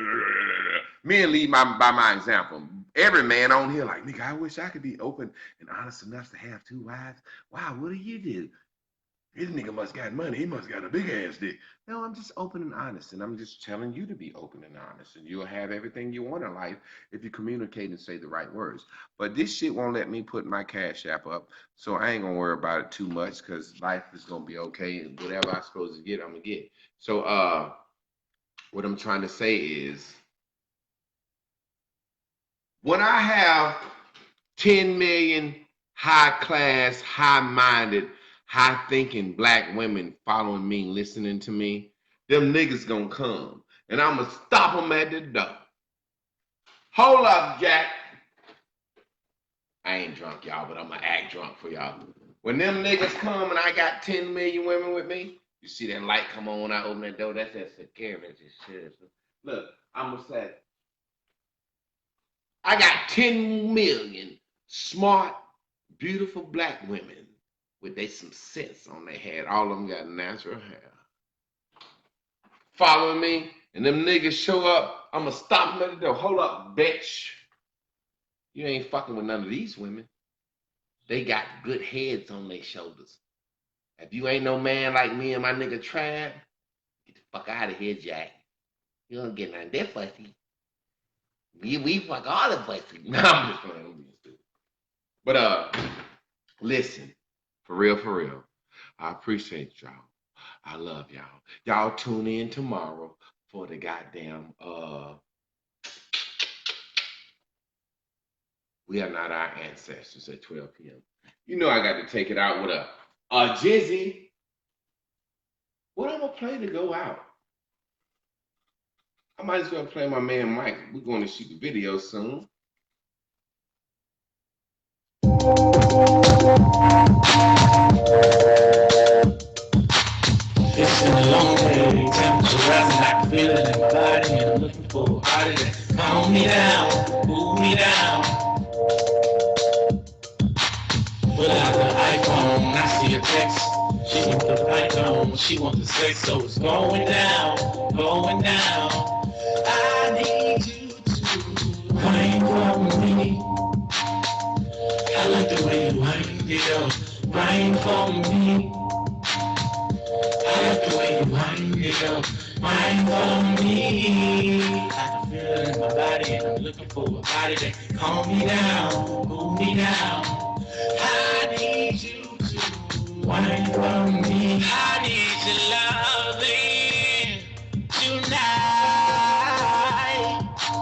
Men lead by my example. Every man on here like, nigga, I wish I could be open and honest enough to have 2 wives. Wow, what do you do? This nigga must got money. He must got a big ass dick. No, I'm just open and honest. And I'm just telling you to be open and honest. And you'll have everything you want in life if you communicate and say the right words. But this shit won't let me put my Cash App up. So I ain't going to worry about it too much because life is going to be okay. And whatever I'm supposed to get, I'm going to get. So what I'm trying to say is when I have 10 million high-class, high-minded, high-thinking black women following me, listening to me, them niggas gonna come. And I'm gonna stop them at the door. Hold up, Jack. I ain't drunk, y'all, but I'm gonna act drunk for y'all. When them niggas come and I got 10 million women with me, you see that light come on when I open that door? That's that security shit. Look, I'm gonna say, I got 10 million smart, beautiful black women with some sense on their head. All of them got natural hair. Following me, and them niggas show up, I'm gonna stop them at the door. Hold up, bitch. You ain't fucking with none of these women. They got good heads on their shoulders. If you ain't no man like me and my nigga Trav, get the fuck out of here, Jack. You don't get none of that pussy. We fuck all the pussy. No, I'm just playing. I'm being stupid. But listen, for real, I appreciate y'all. I love y'all. Y'all tune in tomorrow for the goddamn We Are Not Our Ancestors at 12 p.m. You know I got to take it out with a Jizzy. What I'm gonna play to go out? I might as well play my man Mike. We're going to shoot the video soon. It's been a long day, temperature rising, I can feel it in my body, and I'm looking for a body that calm me down, cool me down. Pull out the iPhone, I see a text. She wants the fight on, she wants the sex, so it's going down, going down. I need you to wine for me. I like the way you wind it up, wine for me. I like the way you wind it up, wine for me. I can feel it in my body, and I'm looking for a body that can calm me down, cool me down. I need you to wine for me. I need your loving tonight.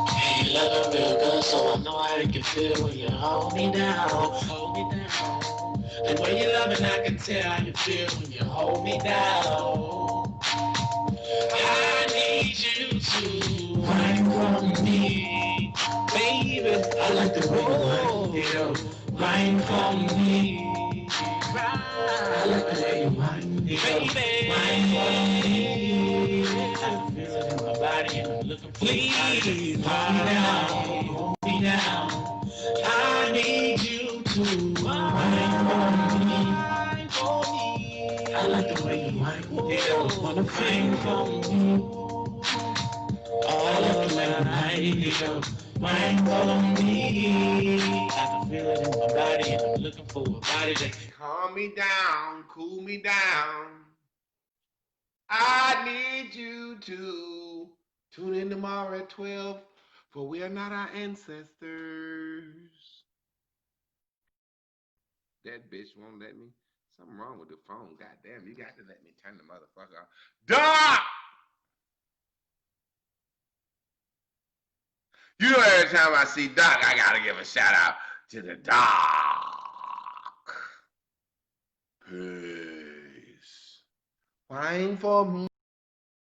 Hey, love real good, so I know how you can feel when you hold me down, hold me down. The way you love it, I can tell how you feel when you hold me down. I need you to wine for me, baby. I like the way you wind it up, wine for me. I like the way you wind it up, wine for me. I can feel it in my body, and I'm looking for you. Please hold me down, hold me down. I need you to wine for me. I like the way you wind it up, wanna wine for me. I like the way you wind it up, wine for me. I can feel it in my body, and I'm looking for a body that can Calm me down, cool me down. I need you to tune in tomorrow at 12 for We Are Not Our Ancestors. That bitch won't let me. Something wrong with the phone. Goddamn, you got to let me turn the motherfucker off. Doc! You know, every time I see Doc, I gotta give a shout out to the Doc. Peace. Wine for me.